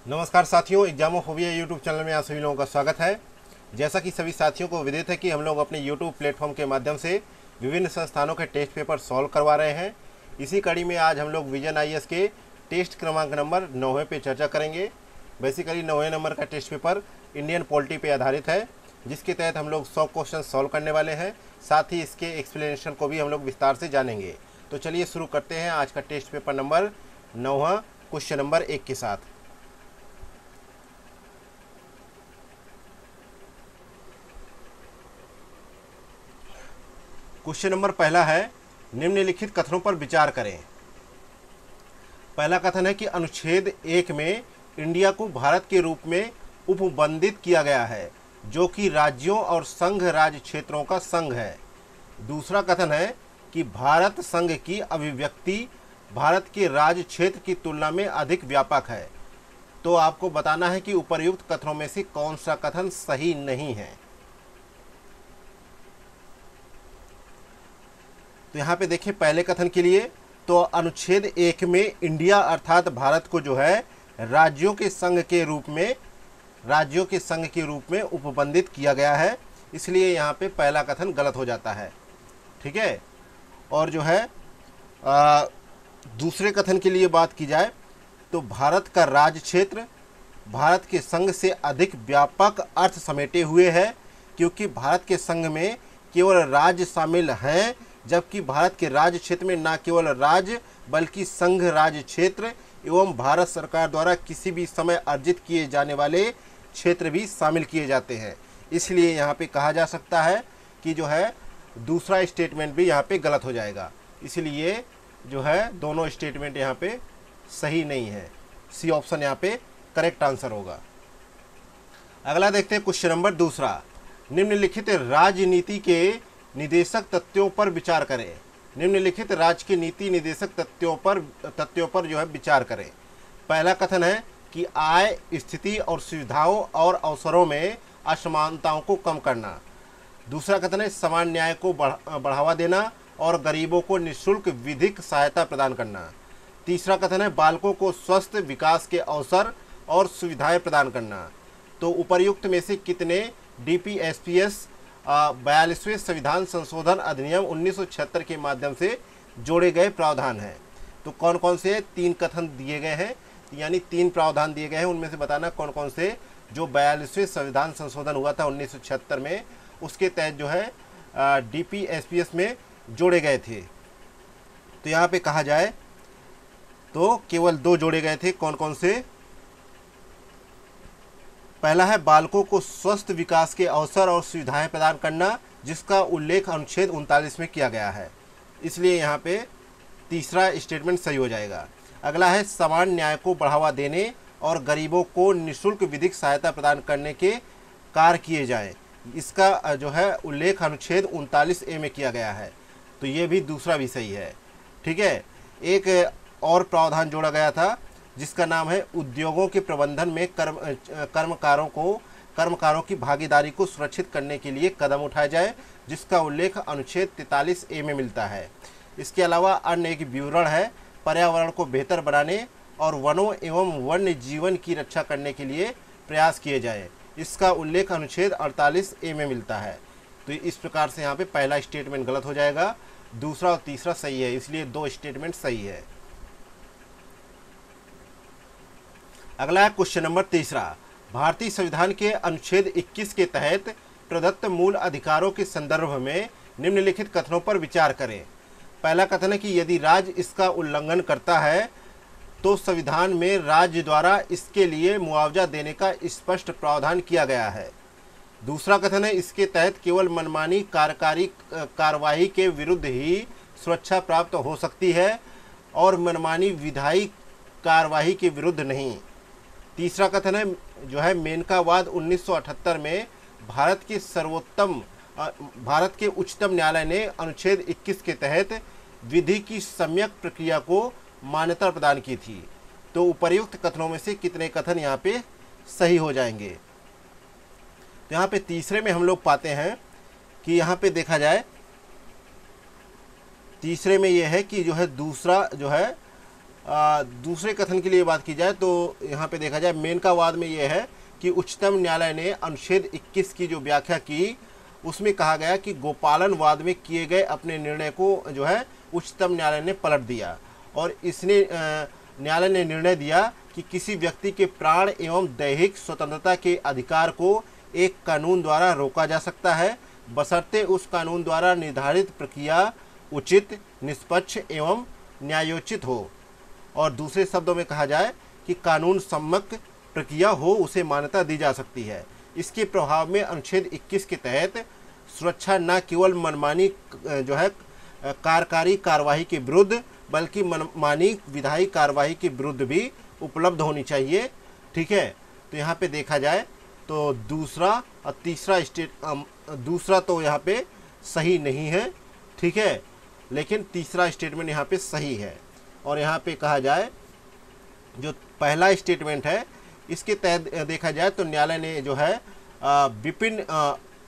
नमस्कार साथियों, एग्जामोफोबिया YouTube channel में आप सभी लोगों का स्वागत है। जैसा कि सभी साथियों को विदित है कि हम लोग अपने यूट्यूब प्लेटफॉर्म के माध्यम से विभिन्न संस्थानों के टेस्ट पेपर सॉल्व करवा रहे हैं। इसी कड़ी में आज हम लोग विजन आईएएस के टेस्ट क्रमांक नंबर 9वें पे चर्चा करेंगे। बेसिकली 9वें नंबर का टेस्ट पेपर इंडियन पॉलिटी पे आधारित है, जिसके तहत हम लोग 100 क्वेश्चन सॉल्व करने वाले हैं। साथ ही इसके एक्सप्लेनेशन को भी हम लोग विस्तार से जानेंगे। तो चलिए शुरू करते हैं आज का टेस्ट पेपर नंबर 9वां क्वेश्चन नंबर 1 के साथ। क्वेश्चन नंबर पहला है, निम्नलिखित कथनों पर विचार करें। पहला कथन है कि अनुच्छेद 1 में इंडिया को भारत के रूप में उपबंधित किया गया है, जो कि राज्यों और संघ राज्य क्षेत्रों का संघ है। दूसरा कथन है कि भारत संघ की अभिव्यक्ति भारत के राज्य क्षेत्र की तुलना में अधिक व्यापक है। तो आपको बताना है कि उपर्युक्त कथनों में से कौन सा कथन सही नहीं है। तो यहाँ पे देखिए, पहले कथन के लिए तो अनुच्छेद 1 में इंडिया अर्थात भारत को जो है राज्यों के संघ के रूप में उपबंधित किया गया है, इसलिए यहाँ पे पहला कथन गलत हो जाता है। ठीक है। और जो है दूसरे कथन के लिए बात की जाए तो भारत का राज्य क्षेत्र भारत के संघ से अधिक व्यापक अर्थ समेटे हुए है, क्योंकि भारत के संघ में केवल राज्य शामिल हैं, जबकि भारत के राज्य क्षेत्र में न केवल राज्य बल्कि संघ राज्य क्षेत्र एवं भारत सरकार द्वारा किसी भी समय अर्जित किए जाने वाले क्षेत्र भी शामिल किए जाते हैं। इसलिए यहाँ पे कहा जा सकता है कि जो है दूसरा स्टेटमेंट भी यहाँ पे गलत हो जाएगा। इसलिए जो है दोनों स्टेटमेंट यहाँ पे सही नहीं है। सी ऑप्शन यहाँ पे करेक्ट आंसर होगा। अगला देखते हैं क्वेश्चन नंबर दूसरा, निम्नलिखित राजनीति के निदेशक तथ्यों पर विचार करें। निम्नलिखित राज्य के नीति निदेशक तथ्यों पर जो है विचार करें। पहला कथन है कि आय, स्थिति और सुविधाओं और अवसरों में असमानताओं को कम करना। दूसरा कथन है समान न्याय को बढ़ावा देना और गरीबों को निःशुल्क विधिक सहायता प्रदान करना। तीसरा कथन है बालकों को स्वस्थ विकास के अवसर और सुविधाएं प्रदान करना। तो उपर्युक्त में से कितने डीपीएसपीएस 42वें संविधान संशोधन अधिनियम 1976 के माध्यम से जोड़े गए प्रावधान हैं? तो कौन कौन से 3 कथन दिए गए हैं, यानी 3 प्रावधान दिए गए हैं, उनमें से बताना कौन कौन से जो 42वें संविधान संशोधन हुआ था 1976 में, उसके तहत जो है डीपीएसपीएस में जोड़े गए थे। तो यहाँ पे कहा जाए तो केवल 2 जोड़े गए थे। कौन कौन से? पहला है बालकों को स्वस्थ विकास के अवसर और सुविधाएं प्रदान करना, जिसका उल्लेख अनुच्छेद 39 में किया गया है, इसलिए यहाँ पे तीसरा स्टेटमेंट सही हो जाएगा। अगला है समान न्याय को बढ़ावा देने और गरीबों को निःशुल्क विधिक सहायता प्रदान करने के कार्य किए जाएं, इसका जो है उल्लेख अनुच्छेद 39A में किया गया है, तो ये भी दूसरा भी सही है। ठीक है। एक और प्रावधान जोड़ा गया था जिसका नाम है उद्योगों के प्रबंधन में कर्मकारों की भागीदारी को सुरक्षित करने के लिए कदम उठाए जाए, जिसका उल्लेख अनुच्छेद 43A में मिलता है। इसके अलावा अन्य एक विवरण है पर्यावरण को बेहतर बनाने और वनों एवं वन्य जीवन की रक्षा करने के लिए प्रयास किए जाए, इसका उल्लेख अनुच्छेद 48A में मिलता है। तो इस प्रकार से यहाँ पे पहला स्टेटमेंट गलत हो जाएगा, दूसरा और तीसरा सही है, इसलिए 2 स्टेटमेंट सही है। अगला है क्वेश्चन नंबर तीसरा, भारतीय संविधान के अनुच्छेद 21 के तहत प्रदत्त मूल अधिकारों के संदर्भ में निम्नलिखित कथनों पर विचार करें। पहला कथन है कि यदि राज्य इसका उल्लंघन करता है तो संविधान में राज्य द्वारा इसके लिए मुआवजा देने का स्पष्ट प्रावधान किया गया है। दूसरा कथन है इसके तहत केवल मनमानी कार्यकारी कार्यवाही के विरुद्ध ही सुरक्षा प्राप्त हो सकती है और मनमानी विधायी कार्यवाही के विरुद्ध नहीं। तीसरा कथन है जो है मेनकावाद 1978 में भारत के उच्चतम न्यायालय ने अनुच्छेद 21 के तहत विधि की सम्यक प्रक्रिया को मान्यता प्रदान की थी। तो उपर्युक्त कथनों में से कितने कथन यहाँ पे सही हो जाएंगे? तो यहाँ पे तीसरे में हम लोग पाते हैं कि यहाँ पे देखा जाए, तीसरे में यह है कि जो है दूसरा जो है दूसरे कथन के लिए बात की जाए तो यहाँ पे देखा जाए मेनकावाद में ये है कि उच्चतम न्यायालय ने अनुच्छेद 21 की जो व्याख्या की उसमें कहा गया कि गोपालन वाद में किए गए अपने निर्णय को जो है उच्चतम न्यायालय ने पलट दिया और इसने न्यायालय ने निर्णय दिया कि किसी व्यक्ति के प्राण एवं दैहिक स्वतंत्रता के अधिकार को एक कानून द्वारा रोका जा सकता है बशर्ते उस कानून द्वारा निर्धारित प्रक्रिया उचित निष्पक्ष एवं न्यायोचित हो और दूसरे शब्दों में कहा जाए कि कानून सम्मत प्रक्रिया हो उसे मान्यता दी जा सकती है। इसके प्रभाव में अनुच्छेद 21 के तहत सुरक्षा न केवल मनमानी जो है कार्यकारी कार्रवाई के विरुद्ध बल्कि मनमानी विधायी कार्रवाई के विरुद्ध भी उपलब्ध होनी चाहिए। ठीक है, तो यहाँ पे देखा जाए तो दूसरा और तीसरा दूसरा तो यहाँ पे सही नहीं है। ठीक है, लेकिन तीसरा स्टेटमेंट यहाँ पे सही है और यहाँ पे कहा जाए जो पहला स्टेटमेंट है इसके तहत देखा जाए तो न्यायालय ने जो है विपिन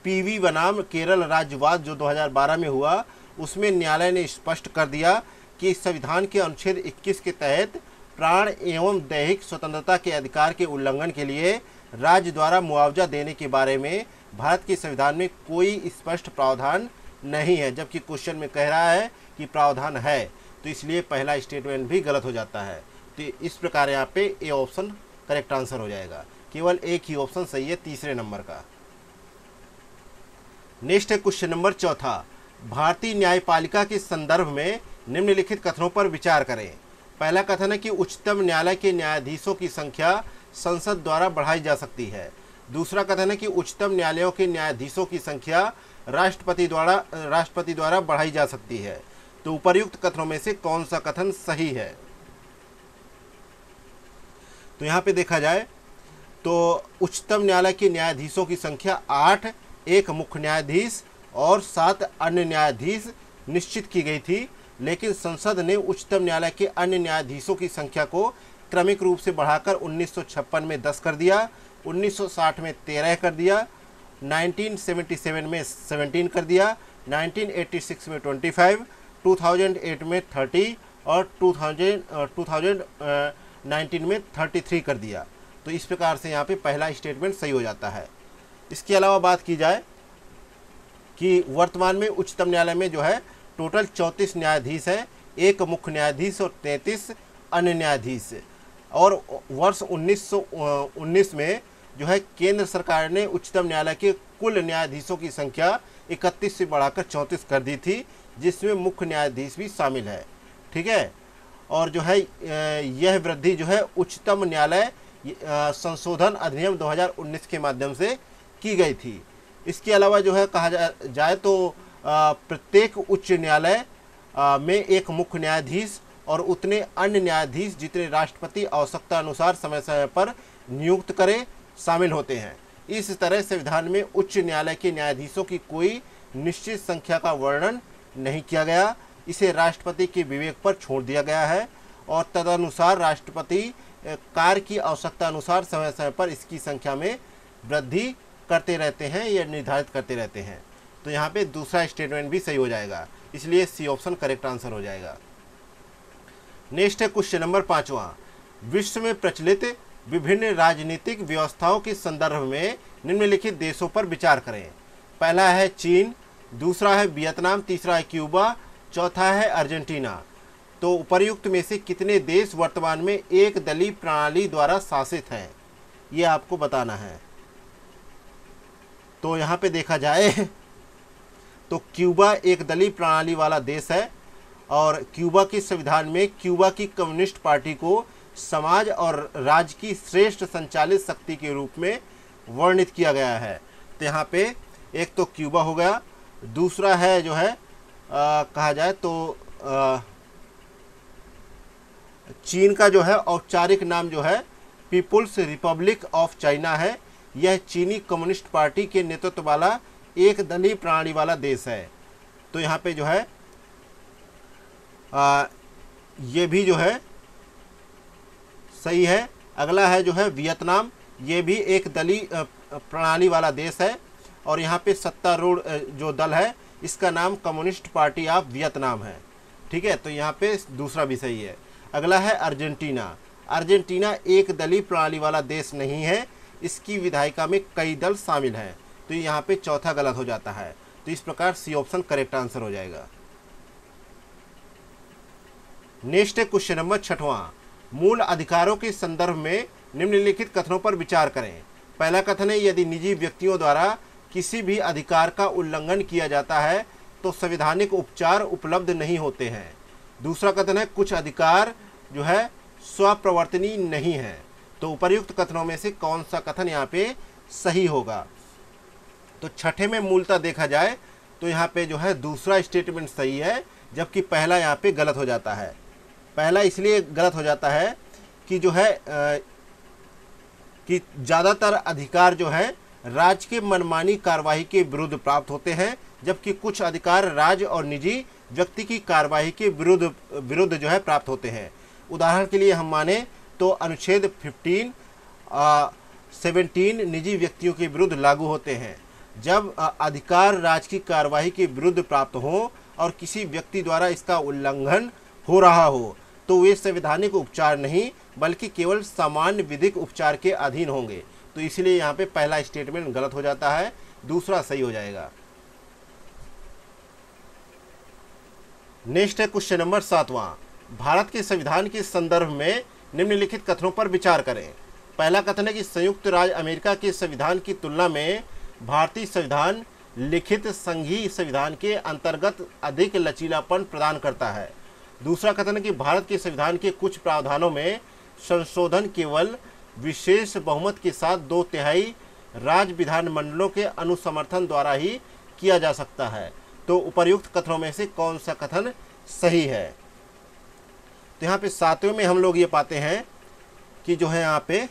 पीवी बनाम केरल राज्यवाद जो 2012 में हुआ उसमें न्यायालय ने स्पष्ट कर दिया कि संविधान के अनुच्छेद 21 के तहत प्राण एवं दैहिक स्वतंत्रता के अधिकार के उल्लंघन के लिए राज्य द्वारा मुआवजा देने के बारे में भारत के संविधान में कोई स्पष्ट प्रावधान नहीं है, जबकि क्वेश्चन में कह रहा है कि प्रावधान है, तो इसलिए पहला स्टेटमेंट भी गलत हो जाता है। तो इस प्रकार यहाँ पे ए ऑप्शन करेक्ट आंसर हो जाएगा, केवल एक ही ऑप्शन सही है तीसरे नंबर का। नेक्स्ट है क्वेश्चन नंबर चौथा, भारतीय न्यायपालिका के संदर्भ में निम्नलिखित कथनों पर विचार करें। पहला कथन है कि उच्चतम न्यायालय के न्यायाधीशों की संख्या संसद द्वारा बढ़ाई जा सकती है। दूसरा कथन है कि उच्चतम न्यायालयों के न्यायाधीशों की संख्या राष्ट्रपति द्वारा बढ़ाई जा सकती है। तो उपर्युक्त कथनों में से कौन सा कथन सही है? तो यहाँ पे देखा जाए तो उच्चतम न्यायालय के न्यायाधीशों की संख्या 8, एक मुख्य न्यायाधीश और 7 अन्य न्यायाधीश निश्चित की गई थी, लेकिन संसद ने उच्चतम न्यायालय के अन्य न्यायाधीशों की संख्या को क्रमिक रूप से बढ़ाकर 1956 में 10 कर दिया, 1960 में 13 कर दिया, 1977 में 17 कर दिया, 1986 में 25, 2008 में 30 और 2019 में 33 कर दिया। तो इस प्रकार से यहाँ पे पहला स्टेटमेंट सही हो जाता है। इसके अलावा बात की जाए कि वर्तमान में उच्चतम न्यायालय में जो है टोटल 34 न्यायाधीश हैं, एक मुख्य न्यायाधीश और 33 अन्य न्यायाधीश। और वर्ष 1919 में जो है केंद्र सरकार ने उच्चतम न्यायालय के कुल न्यायाधीशों की संख्या 31 से बढ़ाकर 34 कर दी थी, जिसमें मुख्य न्यायाधीश भी शामिल है। ठीक है, और जो है यह वृद्धि जो है उच्चतम न्यायालय संशोधन अधिनियम 2019 के माध्यम से की गई थी। इसके अलावा जो है कहा जाए तो प्रत्येक उच्च न्यायालय में एक मुख्य न्यायाधीश और उतने अन्य न्यायाधीश जितने राष्ट्रपति आवश्यकता अनुसार समय समय पर नियुक्त करे शामिल होते हैं। इस तरह संविधान में उच्च न्यायालय के न्यायाधीशों की कोई निश्चित संख्या का वर्णन नहीं किया गया, इसे राष्ट्रपति के विवेक पर छोड़ दिया गया है और तदनुसार राष्ट्रपति कार्य की आवश्यकता अनुसार समय समय पर इसकी संख्या में वृद्धि करते रहते हैं या निर्धारित करते रहते हैं। तो यहाँ पे दूसरा स्टेटमेंट भी सही हो जाएगा, इसलिए सी ऑप्शन करेक्ट आंसर हो जाएगा। नेक्स्ट है क्वेश्चन नंबर 5वां, विश्व में प्रचलित विभिन्न राजनीतिक व्यवस्थाओं के संदर्भ में निम्नलिखित देशों पर विचार करें। पहला है चीन, दूसरा है वियतनाम, तीसरा है क्यूबा, चौथा है अर्जेंटीना। तो उपर्युक्त में से कितने देश वर्तमान में एक दलीय प्रणाली द्वारा शासित हैं, ये आपको बताना है। तो यहाँ पे देखा जाए तो क्यूबा एक दलीय प्रणाली वाला देश है और क्यूबा के संविधान में क्यूबा की कम्युनिस्ट पार्टी को समाज और राज्य की श्रेष्ठ संचालित शक्ति के रूप में वर्णित किया गया है। तो यहाँ पे एक तो क्यूबा हो गया, दूसरा है जो है कहा जाए तो चीन का जो है औपचारिक नाम जो है पीपुल्स रिपब्लिक ऑफ चाइना है। यह चीनी कम्युनिस्ट पार्टी के नेतृत्व वाला एक दलीय प्रणाली वाला देश है। तो यहाँ पे जो है ये भी जो है सही है। अगला है जो है वियतनाम, ये भी एक दलीय प्रणाली वाला देश है और यहाँ पे सत्तारूढ़ जो दल है इसका नाम कम्युनिस्ट पार्टी ऑफ वियतनाम है। ठीक है, तो यहाँ पे दूसरा भी सही है। अगला है अर्जेंटीना। अर्जेंटीना एक दलीय प्रणाली वाला देश नहीं है, इसकी विधायिका में कई दल शामिल हैं। तो यहाँ पे चौथा गलत हो जाता है। तो इस प्रकार सी ऑप्शन करेक्ट आंसर हो जाएगा। नेक्स्ट है क्वेश्चन नंबर 6वां। मूल अधिकारों के संदर्भ में निम्नलिखित कथनों पर विचार करें। पहला कथन है, यदि निजी व्यक्तियों द्वारा किसी भी अधिकार का उल्लंघन किया जाता है तो संवैधानिक उपचार उपलब्ध नहीं होते हैं। दूसरा कथन है, कुछ अधिकार जो है स्वप्रवर्तनीय नहीं है। तो उपर्युक्त कथनों में से कौन सा कथन यहाँ पे सही होगा? तो छठे में मूलतः देखा जाए तो यहाँ पे जो है दूसरा स्टेटमेंट सही है, जबकि पहला यहाँ पे गलत हो जाता है। पहला इसलिए गलत हो जाता है कि जो है कि ज़्यादातर अधिकार जो है राज्य के मनमानी कार्रवाई के विरुद्ध प्राप्त होते हैं, जबकि कुछ अधिकार राज्य और निजी व्यक्ति की कार्रवाई के विरुद्ध जो है प्राप्त होते हैं। उदाहरण के लिए हम माने तो अनुच्छेद 17 निजी व्यक्तियों के विरुद्ध लागू होते हैं। जब अधिकार राज्य की कार्रवाई के विरुद्ध प्राप्त हो और किसी व्यक्ति द्वारा इसका उल्लंघन हो रहा हो तो वे संवैधानिक उपचार नहीं बल्कि केवल सामान्य विधिक उपचार के अधीन होंगे। तो इसलिए यहाँ पे पहला स्टेटमेंट गलत हो जाता है, दूसरा सही हो जाएगा। नेक्स्ट है क्वेश्चन नंबर 7वां। भारत के संविधान के संदर्भ में निम्नलिखित कथनों पर विचार करें। पहला कथन है कि संयुक्त राज्य अमेरिका के संविधान की तुलना में भारतीय संविधान लिखित संघीय संविधान के अंतर्गत अधिक लचीलापन प्रदान करता है। दूसरा कथन है कि भारत के संविधान के कुछ प्रावधानों में संशोधन केवल विशेष बहुमत के साथ 2/3 राज्य विधानमंडलों के अनुसमर्थन द्वारा ही किया जा सकता है। तो उपर्युक्त कथनों में से कौन सा कथन सही है? तो यहाँ पे 7वें में हम लोग ये पाते हैं कि जो है यहाँ पे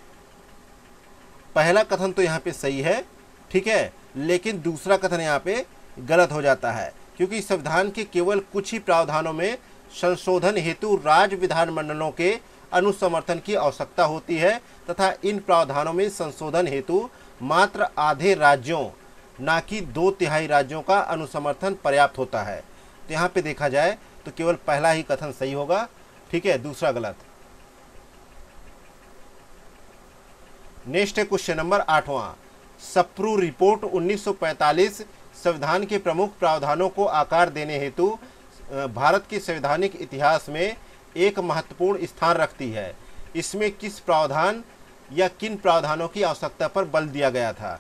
पहला कथन तो यहाँ पे सही है, ठीक है, लेकिन दूसरा कथन यहाँ पे गलत हो जाता है, क्योंकि संविधान के केवल कुछ ही प्रावधानों में संशोधन हेतु राज्य विधानमंडलों के अनुसमर्थन की आवश्यकता होती है तथा इन प्रावधानों में संशोधन हेतु मात्र आधे राज्यों ना कि 2/3 राज्यों का अनुसमर्थन पर्याप्त होता है। तो यहाँ पे देखा जाए तो केवल पहला ही कथन सही होगा, ठीक है, दूसरा गलत। नेक्स्ट है क्वेश्चन नंबर 8वां। सप्रू रिपोर्ट 1945 संविधान के प्रमुख प्रावधानों को आकार देने हेतु भारत के संवैधानिक इतिहास में एक महत्वपूर्ण स्थान रखती है। इसमें किस प्रावधान या किन प्रावधानों की आवश्यकता पर बल दिया गया था?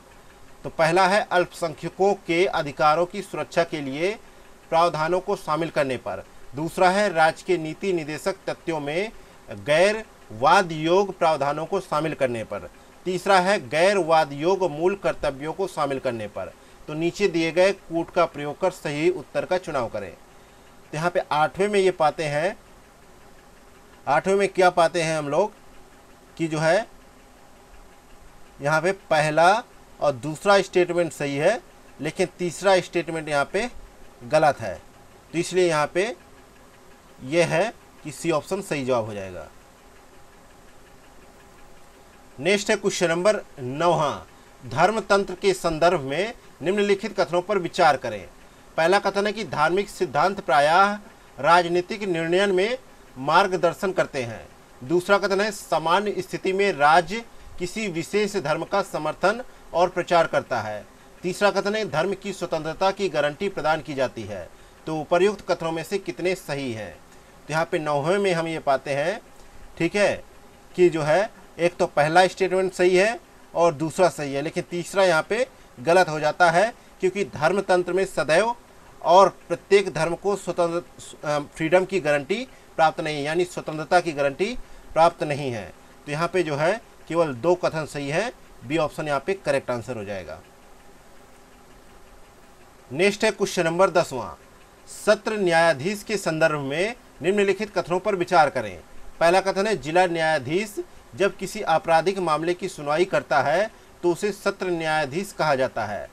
तो पहला है अल्पसंख्यकों के अधिकारों की सुरक्षा के लिए प्रावधानों को शामिल करने पर। दूसरा है राज्य के नीति निदेशक तथ्यों में गैर वाद योग प्रावधानों को शामिल करने पर। तीसरा है गैर वाद योग मूल कर्तव्यों को शामिल करने पर। तो नीचे दिए गए कूट का प्रयोग कर सही उत्तर का चुनाव करें। तो यहाँ पे 8वें में ये पाते हैं, 8वें में क्या पाते हैं हम लोग कि जो है यहाँ पे पहला और दूसरा स्टेटमेंट सही है, लेकिन तीसरा स्टेटमेंट यहाँ पे गलत है। तो इसलिए यहाँ पे ये है कि सी ऑप्शन सही जवाब हो जाएगा। नेक्स्ट है क्वेश्चन नंबर 9वां। धर्मतंत्र के संदर्भ में निम्नलिखित कथनों पर विचार करें। पहला कथन है कि धार्मिक सिद्धांत प्रायः राजनीतिक निर्णयन में मार्गदर्शन करते हैं। दूसरा कथन है सामान्य स्थिति में राज्य किसी विशेष धर्म का समर्थन और प्रचार करता है। तीसरा कथन है धर्म की स्वतंत्रता की गारंटी प्रदान की जाती है। तो उपर्युक्त कथनों में से कितने सही हैं? तो यहाँ पे 9वें में हम ये पाते हैं, ठीक है, कि जो है एक तो पहला स्टेटमेंट सही है और दूसरा सही है, लेकिन तीसरा यहाँ पे गलत हो जाता है, क्योंकि धर्मतंत्र में सदैव और प्रत्येक धर्म को स्वतंत्र फ्रीडम की गारंटी प्राप्त नहीं है, यानी स्वतंत्रता की गारंटी प्राप्त नहीं है। तो यहाँ पे जो है केवल 2 कथन सही है, बी ऑप्शन यहाँ पे करेक्ट आंसर हो जाएगा। नेक्स्ट है क्वेश्चन नंबर 10वां। सत्र न्यायाधीश के संदर्भ में निम्नलिखित कथनों पर विचार करें। पहला कथन है जिला न्यायाधीश जब किसी आपराधिक मामले की सुनवाई करता है तो उसे सत्र न्यायाधीश कहा जाता है।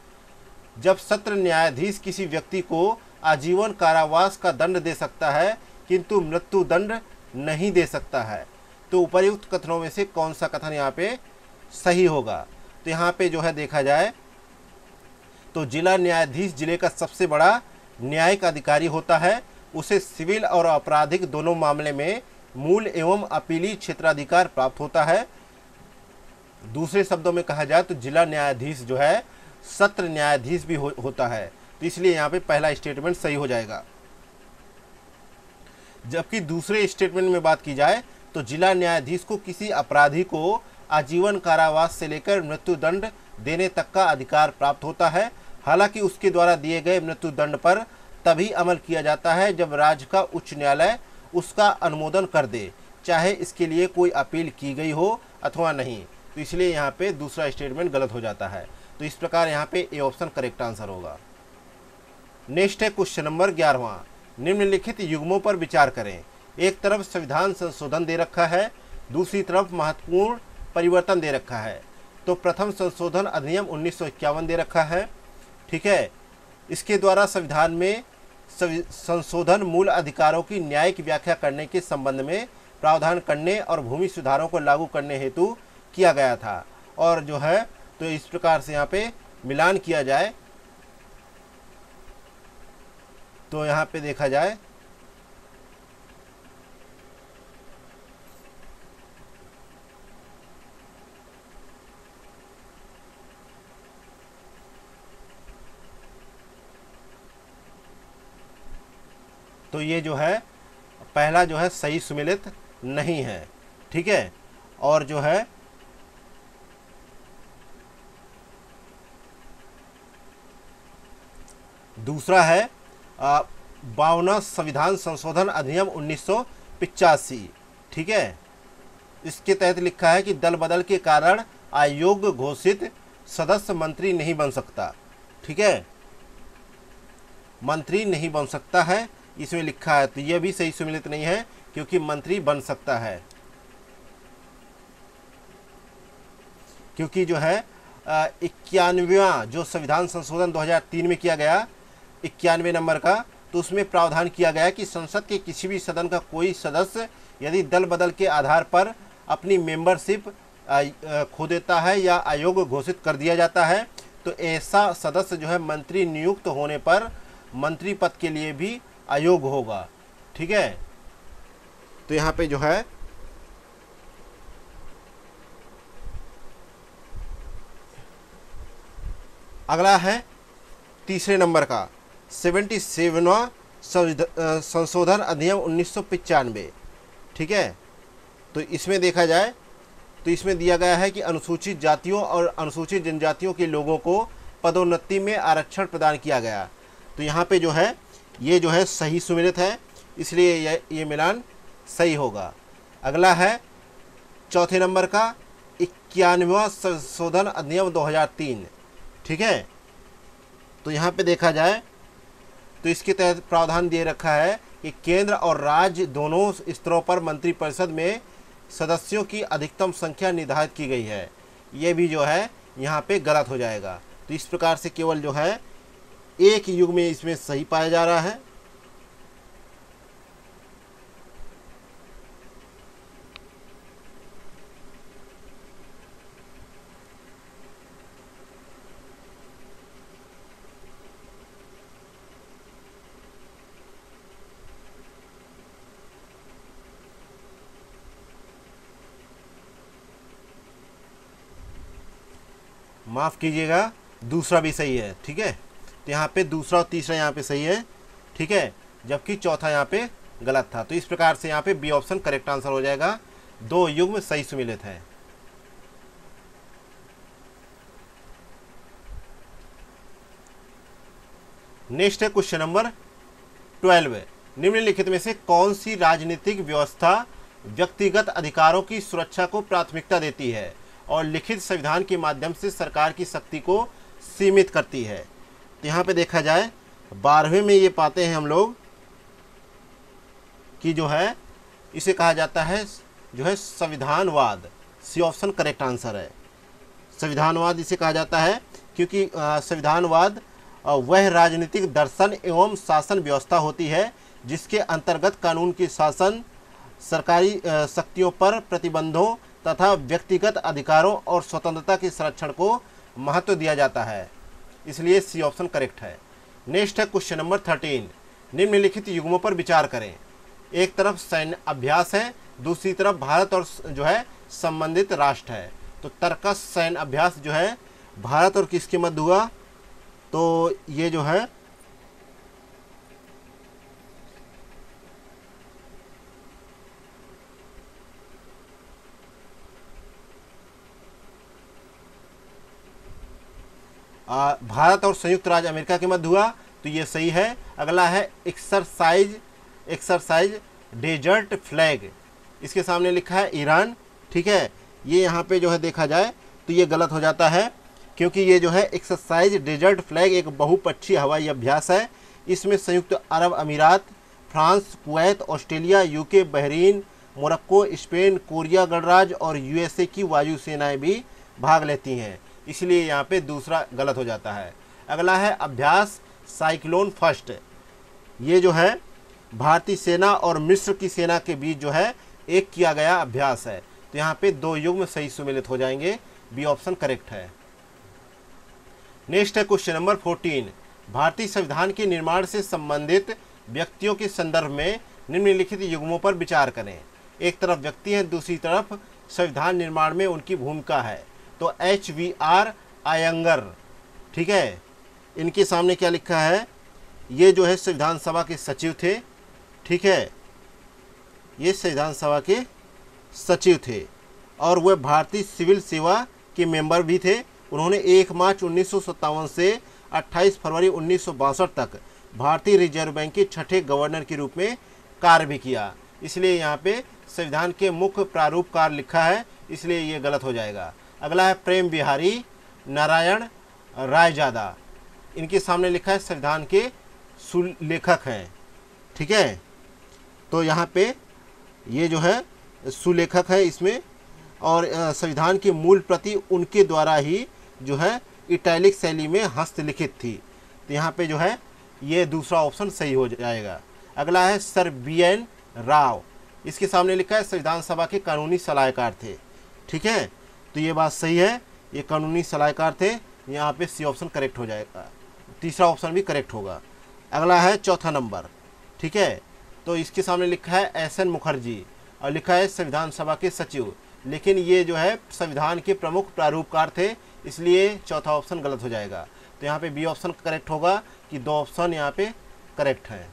जब सत्र न्यायाधीश किसी व्यक्ति को आजीवन कारावास का दंड दे सकता है किंतु मृत्यु दंड नहीं दे सकता है। तो उपर्युक्त कथनों में से कौन सा कथन यहाँ पे सही होगा? तो यहाँ पे जो है देखा जाए तो जिला न्यायाधीश जिले का सबसे बड़ा न्यायिक अधिकारी होता है। उसे सिविल और आपराधिक दोनों मामले में मूल एवं अपीली क्षेत्राधिकार प्राप्त होता है। दूसरे शब्दों में कहा जाए तो जिला न्यायाधीश जो है सत्र न्यायाधीश भी होता है। तो इसलिए यहाँ पे पहला स्टेटमेंट सही हो जाएगा। जबकि दूसरे स्टेटमेंट में बात की जाए तो जिला न्यायाधीश को किसी अपराधी को आजीवन कारावास से लेकर मृत्युदंड देने तक का अधिकार प्राप्त होता है। हालांकि उसके द्वारा दिए गए मृत्युदंड पर तभी अमल किया जाता है जब राज्य का उच्च न्यायालय उसका अनुमोदन कर दे, चाहे इसके लिए कोई अपील की गई हो अथवा नहीं। तो इसलिए यहाँ पे दूसरा स्टेटमेंट गलत हो जाता है। तो इस प्रकार यहाँ पे ए ऑप्शन करेक्ट आंसर होगा। नेक्स्ट है क्वेश्चन नंबर 11वां। निम्नलिखित युग्मों पर विचार करें। एक तरफ संविधान संशोधन दे रखा है, दूसरी तरफ महत्वपूर्ण परिवर्तन दे रखा है। तो प्रथम संशोधन अधिनियम 1951 दे रखा है, ठीक है। इसके द्वारा संविधान में संशोधन मूल अधिकारों की न्यायिक व्याख्या करने के संबंध में प्रावधान करने और भूमि सुधारों को लागू करने हेतु किया गया था। और जो है तो इस प्रकार से यहाँ पे मिलान किया जाए तो यहाँ पे देखा जाए तो ये जो है पहला जो है सही सुमेलित नहीं है, ठीक है। और जो है दूसरा है 52वां संविधान संशोधन अधिनियम 1985, ठीक है। इसके तहत लिखा है कि दल बदल के कारण अयोग्य घोषित सदस्य मंत्री नहीं बन सकता, ठीक है, मंत्री नहीं बन सकता है इसमें लिखा है। तो यह भी सही सुमेलित नहीं है क्योंकि मंत्री बन सकता है, क्योंकि जो है 91वां जो संविधान संशोधन 2003 में किया गया 91 नंबर का, तो उसमें प्रावधान किया गया कि संसद के किसी भी सदन का कोई सदस्य यदि दल बदल के आधार पर अपनी मेंबरशिप खो देता है या अयोग्य घोषित कर दिया जाता है तो ऐसा सदस्य जो है मंत्री नियुक्त होने पर मंत्री पद के लिए भी अयोग्य होगा, ठीक है। तो यहाँ पे जो है अगला है तीसरे नंबर का 77वां संशोधन अधिनियम 1995, ठीक है। तो इसमें देखा जाए तो इसमें दिया गया है कि अनुसूचित जातियों और अनुसूचित जनजातियों के लोगों को पदोन्नति में आरक्षण प्रदान किया गया। तो यहाँ पे जो है ये जो है सही सुमेलित है, इसलिए ये मिलान सही होगा। अगला है चौथे नंबर का 91वां संशोधन अधिनियम 2003, ठीक है। तो यहाँ पे देखा जाए तो इसके तहत प्रावधान दे रखा है कि केंद्र और राज्य दोनों स्तरों पर मंत्रिपरिषद में सदस्यों की अधिकतम संख्या निर्धारित की गई है। ये भी जो है यहाँ पे गलत हो जाएगा। तो इस प्रकार से केवल जो है एक युग में इसमें सही पाया जा रहा है। माफ़ कीजिएगा, दूसरा भी सही है, ठीक है। तो यहाँ पे दूसरा और तीसरा यहाँ पे सही है, ठीक है, जबकि चौथा यहाँ पे गलत था। तो इस प्रकार से यहाँ पे बी ऑप्शन करेक्ट आंसर हो जाएगा। दो युग्म सही सुमेलित है। नेक्स्ट है क्वेश्चन नंबर 12। निम्नलिखित में से कौन सी राजनीतिक व्यवस्था व्यक्तिगत अधिकारों की सुरक्षा को प्राथमिकता देती है और लिखित संविधान के माध्यम से सरकार की शक्ति को सीमित करती है। तो यहाँ पे देखा जाए 12वें में ये पाते हैं हम लोग कि जो है इसे कहा जाता है जो है संविधानवाद। सी ऑप्शन करेक्ट आंसर है। संविधानवाद इसे कहा जाता है क्योंकि संविधानवाद वह राजनीतिक दर्शन एवं शासन व्यवस्था होती है जिसके अंतर्गत कानून के शासन, सरकारी शक्तियों पर प्रतिबंधों तथा व्यक्तिगत अधिकारों और स्वतंत्रता के संरक्षण को महत्व दिया जाता है। इसलिए सी ऑप्शन करेक्ट है। नेक्स्ट है क्वेश्चन नंबर 13। निम्नलिखित युग्मों पर विचार करें। एक तरफ सैन्य अभ्यास है, दूसरी तरफ भारत और जो है संबंधित राष्ट्र है। तो तरकस सैन्य अभ्यास जो है भारत और किसके मध्य हुआ, तो ये जो है भारत और संयुक्त राज्य अमेरिका के मध्य हुआ, तो ये सही है। अगला है एक्सरसाइज डेजर्ट फ्लैग, इसके सामने लिखा है ईरान। ठीक है, ये यहाँ पे जो है देखा जाए तो ये गलत हो जाता है, क्योंकि ये जो है एक्सरसाइज डेजर्ट फ्लैग एक बहुपक्षीय हवाई अभ्यास है। इसमें संयुक्त अरब अमीरात, France, Kuwait, Australia, UK, Bahrain, Morocco, Spain, Korea गणराज्य और यूएसए की वायुसेनाएं भी भाग लेती हैं, इसलिए यहाँ पे दूसरा गलत हो जाता है। अगला है अभ्यास साइक्लोन फर्स्ट, ये जो है भारतीय सेना और मिस्र की सेना के बीच जो है एक किया गया अभ्यास है, तो यहाँ पे दो युग्म सही सुमेलित हो जाएंगे, बी ऑप्शन करेक्ट है। नेक्स्ट है क्वेश्चन नंबर 14, भारतीय संविधान के निर्माण से संबंधित व्यक्तियों के संदर्भ में निम्नलिखित युग्मों पर विचार करें। एक तरफ व्यक्ति हैं, दूसरी तरफ संविधान निर्माण में उनकी भूमिका है। तो HVR आयंगर, ठीक है, इनके सामने क्या लिखा है, ये जो है संविधान सभा के सचिव थे। ठीक है, ये संविधान सभा के सचिव थे और वह भारतीय सिविल सेवा के मेंबर भी थे। उन्होंने 1 मार्च 1957 से 28 फरवरी 1962 तक भारतीय रिजर्व बैंक के छठे गवर्नर के रूप में कार्य भी किया, इसलिए यहाँ पे संविधान के मुख्य प्रारूपकार लिखा है, इसलिए ये गलत हो जाएगा। अगला है प्रेम बिहारी नारायण रायजादा, इनके सामने लिखा है संविधान के सुलेखक हैं। ठीक है, तो यहाँ पे ये जो है सुलेखक है इसमें, और संविधान की मूल प्रति उनके द्वारा ही जो है इटैलिक शैली में हस्तलिखित थी, तो यहाँ पे जो है ये दूसरा ऑप्शन सही हो जाएगा। अगला है सर BN राव, इसके सामने लिखा है संविधान सभा के कानूनी सलाहकार थे। ठीक है, तो ये बात सही है, ये कानूनी सलाहकार थे, यहाँ पे सी ऑप्शन करेक्ट हो जाएगा, तीसरा ऑप्शन भी करेक्ट होगा। अगला है चौथा नंबर। ठीक है, तो इसके सामने लिखा है SN मुखर्जी और लिखा है संविधान सभा के सचिव, लेकिन ये जो है संविधान के प्रमुख प्रारूपकार थे, इसलिए चौथा ऑप्शन गलत हो जाएगा। तो यहाँ पे बी ऑप्शन करेक्ट होगा कि दो ऑप्शन यहाँ पे करेक्ट हैं।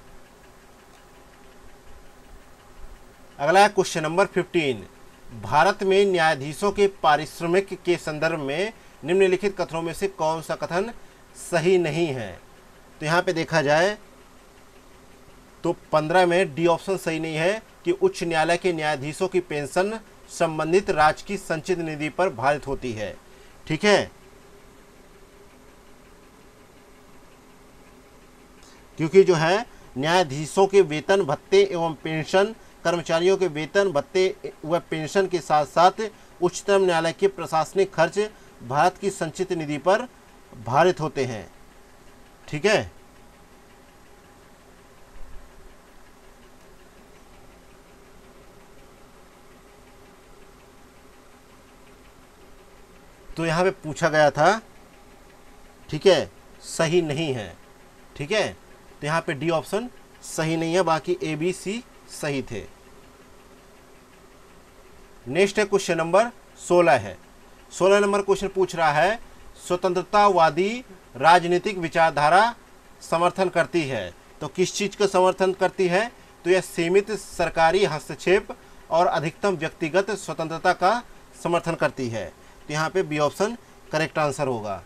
अगला है क्वेश्चन नंबर 15, भारत में न्यायाधीशों के पारिश्रमिक के संदर्भ में निम्नलिखित कथनों में से कौन सा कथन सही नहीं है। तो यहाँ पे देखा जाए तो 15 में डी ऑप्शन सही नहीं है कि उच्च न्यायालय के न्यायाधीशों की पेंशन संबंधित राज्य की संचित निधि पर भारित होती है। ठीक है, क्योंकि जो है न्यायाधीशों के वेतन भत्ते एवं पेंशन, कर्मचारियों के वेतन भत्ते व पेंशन के साथ साथ उच्चतम न्यायालय के प्रशासनिक खर्च भारत की संचित निधि पर भारित होते हैं। ठीक है, तो यहाँ पे पूछा गया था, ठीक है, सही नहीं है। ठीक है, तो यहाँ पे डी ऑप्शन सही नहीं है, बाकी A B C सही थे। नेक्स्ट है क्वेश्चन नंबर 16 है। 16 नंबर क्वेश्चन पूछ रहा है स्वतंत्रतावादी राजनीतिक विचारधारा समर्थन करती है, तो किस चीज का समर्थन करती है, तो यह सीमित सरकारी हस्तक्षेप और अधिकतम व्यक्तिगत स्वतंत्रता का समर्थन करती है, तो यहाँ पे बी ऑप्शन करेक्ट आंसर होगा।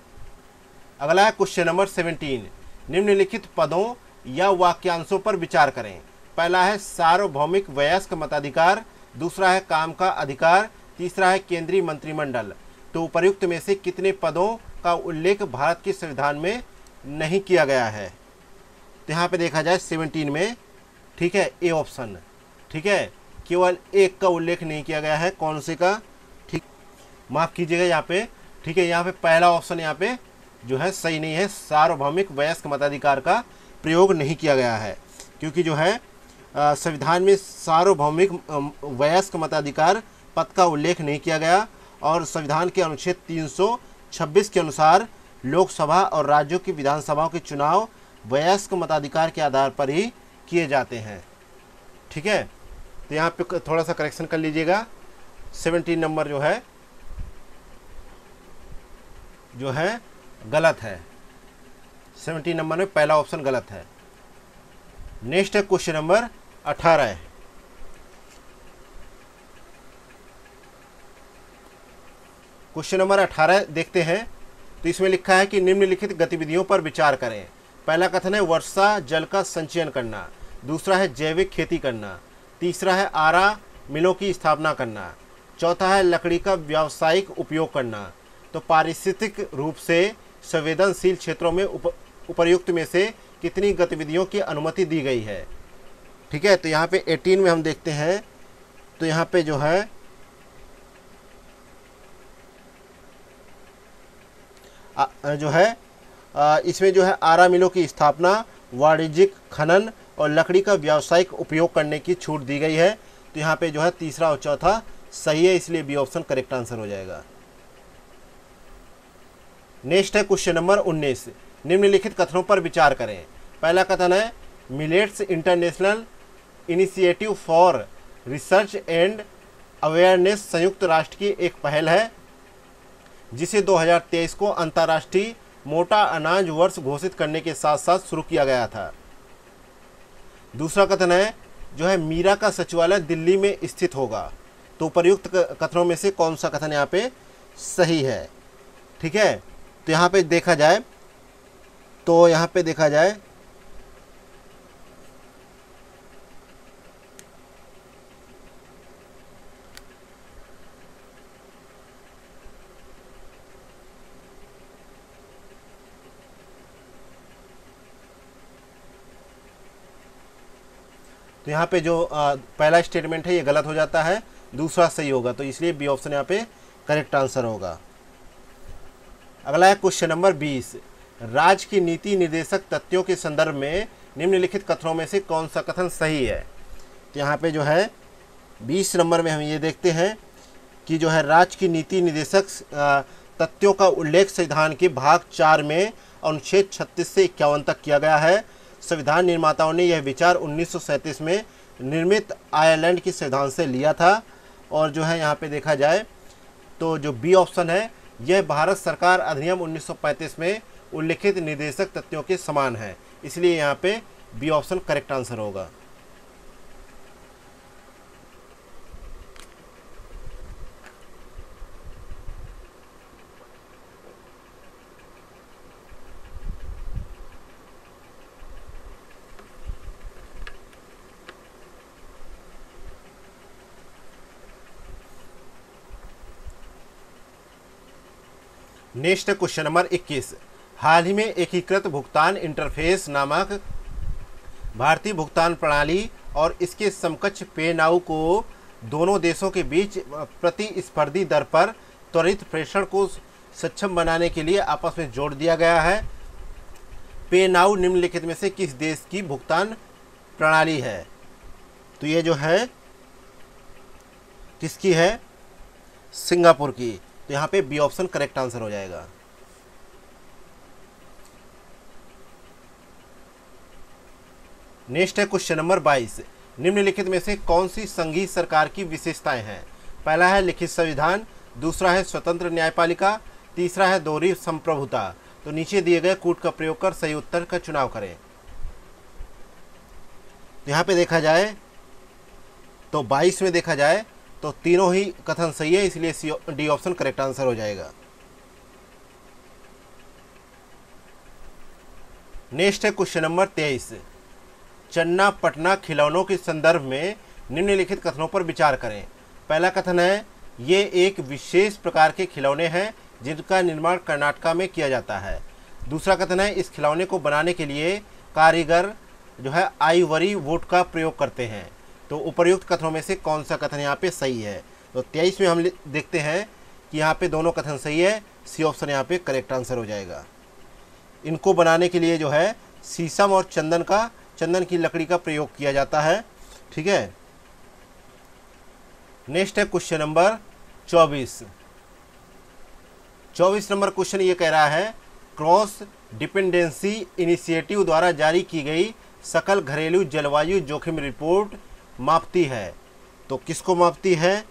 अगला है क्वेश्चन नंबर 17, निम्नलिखित पदों या वाक्यांशों पर विचार करें। पहला है सार्वभौमिक वयस्क मताधिकार, दूसरा है काम का अधिकार, तीसरा है केंद्रीय मंत्रिमंडल। तो उपर्युक्त में से कितने पदों का उल्लेख भारत के संविधान में नहीं किया गया है। तो यहाँ पे देखा जाए 17 में, ठीक है, ए ऑप्शन, ठीक है, केवल एक का उल्लेख नहीं किया गया है, कौन से का, ठीक, माफ़ कीजिएगा यहाँ पे, ठीक है, यहाँ पे पहला ऑप्शन यहाँ पे जो है सही नहीं है, सार्वभौमिक वयस्क मताधिकार का प्रयोग नहीं किया गया है, क्योंकि जो है संविधान में सार्वभौमिक वयस्क मताधिकार पद का उल्लेख नहीं किया गया, और संविधान के अनुच्छेद 326 के अनुसार लोकसभा और राज्यों की विधानसभाओं के चुनाव वयस्क मताधिकार के आधार पर ही किए जाते हैं। ठीक है, तो यहाँ पे थोड़ा सा करेक्शन कर लीजिएगा। 17 नंबर जो है गलत है। 17 नंबर में पहला ऑप्शन गलत है। नेक्स्ट है क्वेश्चन नंबर 18 है। क्वेश्चन नंबर 18 देखते हैं। तो इसमें लिखा है कि निम्नलिखित गतिविधियों पर विचार करें। पहला कथन है वर्षा जल का संचयन करना, दूसरा है जैविक खेती करना, तीसरा है आरा मिलों की स्थापना करना, चौथा है लकड़ी का व्यावसायिक उपयोग करना। तो पारिस्थितिक रूप से संवेदनशील क्षेत्रों में उपर्युक्त में से कितनी गतिविधियों की अनुमति दी गई है। ठीक है, तो यहाँ पे 18 में हम देखते हैं। तो यहाँ पे जो है इसमें जो है आरा मिलों की स्थापना, वाणिज्यिक खनन और लकड़ी का व्यावसायिक उपयोग करने की छूट दी गई है। तो यहाँ पे जो है तीसरा और चौथा सही है, इसलिए बी ऑप्शन करेक्ट आंसर हो जाएगा। नेक्स्ट है क्वेश्चन नंबर 19। निम्नलिखित कथनों पर विचार करें। पहला कथन है millets international initiative for research and awareness संयुक्त राष्ट्र की एक पहल है जिसे 2023 को अंतर्राष्ट्रीय मोटा अनाज वर्ष घोषित करने के साथ साथ शुरू किया गया था। दूसरा कथन है जो है मीरा का सचिवालय दिल्ली में स्थित होगा। तो उपर्युक्त कथनों में से कौन सा कथन यहाँ पे सही है। ठीक है, तो यहाँ पे देखा जाए तो यहाँ पे जो पहला स्टेटमेंट है ये गलत हो जाता है, दूसरा सही होगा। तो इसलिए बी ऑप्शन यहाँ पे करेक्ट आंसर होगा। अगला है क्वेश्चन नंबर 20। राज्य की नीति निर्देशक तथ्यों के संदर्भ में निम्नलिखित कथनों में से कौन सा कथन सही है। तो यहाँ पे जो है 20 नंबर में हम ये देखते हैं कि जो है राज्य की नीति निर्देशक तथ्यों का उल्लेख संविधान के भाग 4 में अनुच्छेद 36 से 51 तक किया गया है। संविधान निर्माताओं ने यह विचार 1937 में निर्मित आयरलैंड के संविधान से लिया था। और जो है यहाँ पे देखा जाए तो जो बी ऑप्शन है यह भारत सरकार अधिनियम 1935 में उल्लिखित निर्देशक तथ्यों के समान है, इसलिए यहाँ पे बी ऑप्शन करेक्ट आंसर होगा। Next question number 21। हाल ही में एकीकृत भुगतान इंटरफेस नामक भारतीय भुगतान प्रणाली और इसके समकक्ष पे नाउ को दोनों देशों के बीच प्रतिस्पर्धी दर पर त्वरित प्रेषण को सक्षम बनाने के लिए आपस में जोड़ दिया गया है। पे नाउ निम्नलिखित में से किस देश की भुगतान प्रणाली है। तो ये जो है किसकी है, सिंगापुर की। तो यहाँ पे बी ऑप्शन करेक्ट आंसर हो जाएगा। नेक्स्ट है क्वेश्चन नंबर 22। निम्नलिखित में से कौन सी संघीय सरकार की विशेषताएं हैं। पहला है लिखित संविधान, दूसरा है स्वतंत्र न्यायपालिका, तीसरा है दोहरी संप्रभुता। तो नीचे दिए गए कूट का प्रयोग कर सही उत्तर का चुनाव करें। यहाँ पे देखा जाए तो 22 में देखा जाए तो तीनों ही कथन सही है, इसलिए डी ऑप्शन करेक्ट आंसर हो जाएगा। नेक्स्ट है क्वेश्चन नंबर 23। चन्ना पटना खिलौनों के संदर्भ में निम्नलिखित कथनों पर विचार करें। पहला कथन है ये एक विशेष प्रकार के खिलौने हैं जिनका निर्माण कर्नाटका में किया जाता है। दूसरा कथन है इस खिलौने को बनाने के लिए कारीगर जो है आइवरी वुड का प्रयोग करते हैं। तो उपर्युक्त कथनों में से कौन सा कथन यहाँ पे सही है। तो 23 में हम देखते हैं कि यहाँ पे दोनों कथन सही है, सी ऑप्शन यहाँ पे करेक्ट आंसर हो जाएगा। इनको बनाने के लिए जो है शीशम और चंदन की लकड़ी का प्रयोग किया जाता है। ठीक है, नेक्स्ट है क्वेश्चन नंबर 24। 24 नंबर क्वेश्चन ये कह रहा है क्रॉस डिपेंडेंसी इनिशिएटिव द्वारा जारी की गई सकल घरेलू जलवायु जोखिम रिपोर्ट मापती है। तो किसको मापती है?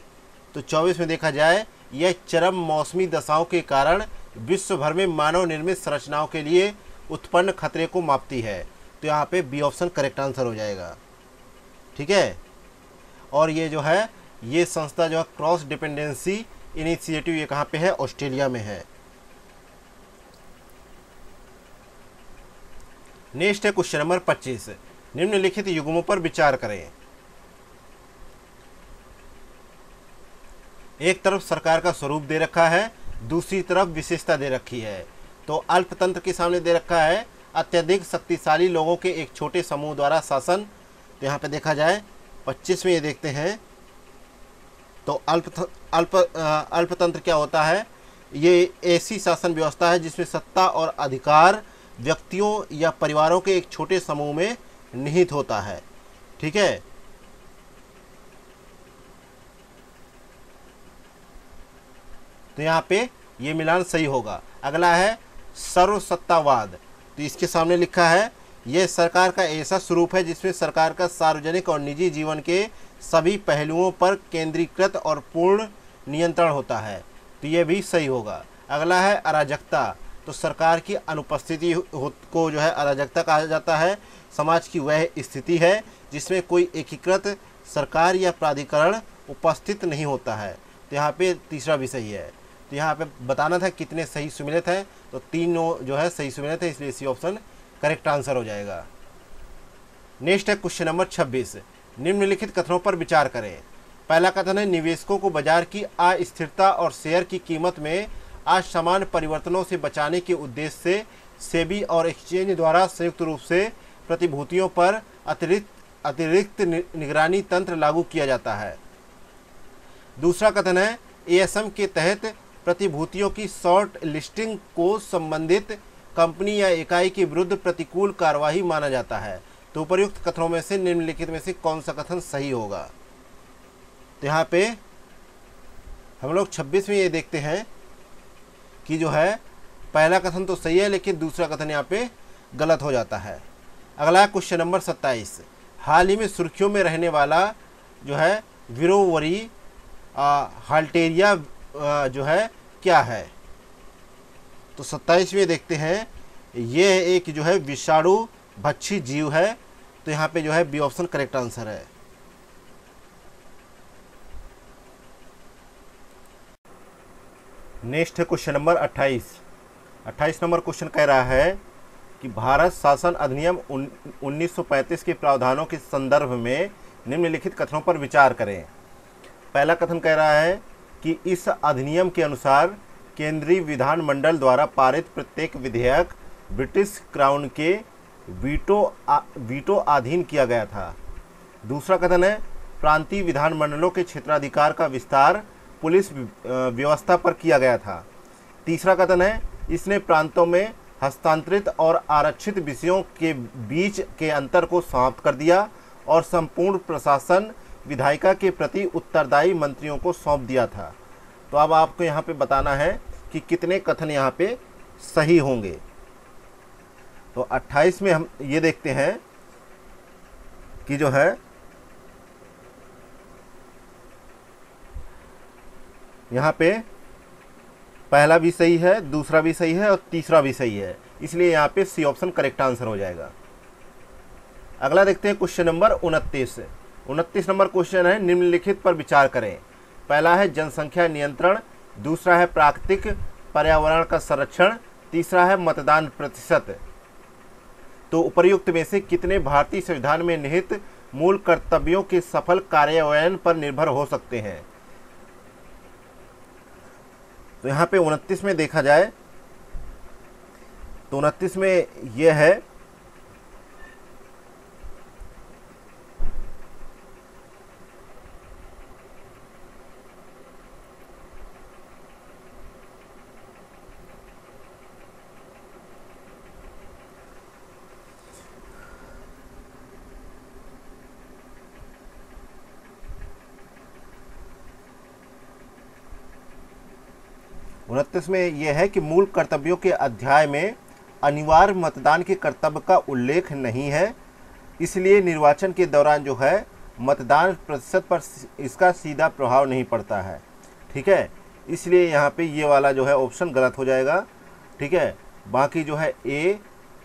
तो 24 में देखा जाए, यह चरम मौसमी दशाओं के कारण विश्व भर में मानव निर्मित संरचनाओं के लिए उत्पन्न खतरे को मापती है। तो यहाँ पे बी ऑप्शन करेक्ट आंसर हो जाएगा। ठीक है। और ये जो है, ये संस्था जो है क्रॉस डिपेंडेंसी इनिशिएटिव, ये कहाँ पे है? ऑस्ट्रेलिया में है। नेक्स्ट है क्वेश्चन नंबर 25। निम्नलिखित युग्मों पर विचार करें। एक तरफ सरकार का स्वरूप दे रखा है, दूसरी तरफ विशेषता दे रखी है। तो अल्पतंत्र के सामने दे रखा है अत्यधिक शक्तिशाली लोगों के एक छोटे समूह द्वारा शासन। तो यहाँ पे देखा जाए 25 में ये देखते हैं, तो अल्पतंत्र क्या होता है? ये ऐसी शासन व्यवस्था है जिसमें सत्ता और अधिकार व्यक्तियों या परिवारों के एक छोटे समूह में निहित होता है। ठीक है। तो यहाँ पे ये मिलान सही होगा। अगला है सर्वसत्तावाद। तो इसके सामने लिखा है, यह सरकार का ऐसा स्वरूप है जिसमें सरकार का सार्वजनिक और निजी जीवन के सभी पहलुओं पर केंद्रीकृत और पूर्ण नियंत्रण होता है। तो ये भी सही होगा। अगला है अराजकता। तो सरकार की अनुपस्थिति को जो है अराजकता कहा जाता है। समाज की वह स्थिति है जिसमें कोई एकीकृत सरकार या प्राधिकरण उपस्थित नहीं होता है। तो यहाँ पे तीसरा भी सही है। तो यहाँ पे बताना था कितने सही सुमेलित हैं, तो तीनों जो है सही सुमेलित है, इसलिए सी ऑप्शन करेक्ट आंसर हो जाएगा। नेक्स्ट है क्वेश्चन नंबर 26। निम्नलिखित कथनों पर विचार करें। पहला कथन है, निवेशकों को बाजार की अस्थिरता और शेयर की कीमत में असामान्य परिवर्तनों से बचाने के उद्देश्य से सेबी और एक्सचेंज द्वारा संयुक्त रूप से प्रतिभूतियों पर अतिरिक्त निगरानी तंत्र लागू किया जाता है। दूसरा कथन है, एएसएम के तहत प्रतिभूतियों की शॉर्ट लिस्टिंग को संबंधित कंपनी या इकाई के विरुद्ध प्रतिकूल कार्यवाही माना जाता है। तो उपर्युक्त कथनों में से निम्नलिखित में से कौन सा कथन सही होगा? तो यहाँ पे हम लोग 26 में ये देखते हैं कि जो है पहला कथन तो सही है, लेकिन दूसरा कथन यहाँ पे गलत हो जाता है। अगला क्वेश्चन नंबर 27। हाल ही में सुर्खियों में रहने वाला जो है विरोवरी हाल्टेरिया जो है क्या है? तो 27 में देखते हैं, ये एक जो है विषाणु भक्षी जीव है। तो यहाँ पे जो है बी ऑप्शन करेक्ट आंसर है। नेक्स्ट है क्वेश्चन नंबर 28। 28 नंबर क्वेश्चन कह रहा है कि भारत शासन अधिनियम 1935 के प्रावधानों के संदर्भ में निम्नलिखित कथनों पर विचार करें। पहला कथन कह रहा है कि इस अधिनियम के अनुसार केंद्रीय विधानमंडल द्वारा पारित प्रत्येक विधेयक ब्रिटिश क्राउन के वीटो अधीन किया गया था। दूसरा कथन है, प्रांतीय विधानमंडलों के क्षेत्राधिकार का विस्तार पुलिस व्यवस्था पर किया गया था। तीसरा कथन है, इसने प्रांतों में हस्तांतरित और आरक्षित विषयों के बीच के अंतर को समाप्त कर दिया और संपूर्ण प्रशासन विधायिका के प्रति उत्तरदायी मंत्रियों को सौंप दिया था। तो अब आपको यहाँ पे बताना है कि कितने कथन यहाँ पे सही होंगे। तो 28 में हम ये देखते हैं कि जो है यहाँ पे पहला भी सही है, दूसरा भी सही है और तीसरा भी सही है, इसलिए यहाँ पे सी ऑप्शन करेक्ट आंसर हो जाएगा। अगला देखते हैं क्वेश्चन नंबर 29। 29 नंबर क्वेश्चन है, निम्नलिखित पर विचार करें। पहला है जनसंख्या नियंत्रण, दूसरा है प्राकृतिक पर्यावरण का संरक्षण, तीसरा है मतदान प्रतिशत। तो उपर्युक्त में से कितने भारतीय संविधान में निहित मूल कर्तव्यों के सफल कार्यान्वयन पर निर्भर हो सकते हैं? तो यहाँ पे 29 में देखा जाए तो 29 में यह है में यह है कि मूल कर्तव्यों के अध्याय में अनिवार्य मतदान के कर्तव्य का उल्लेख नहीं है, इसलिए निर्वाचन के दौरान जो है मतदान प्रतिशत पर इसका सीधा प्रभाव नहीं पड़ता है। ठीक है, इसलिए यहाँ पे ये वाला जो है ऑप्शन गलत हो जाएगा। ठीक है, बाकी जो है ए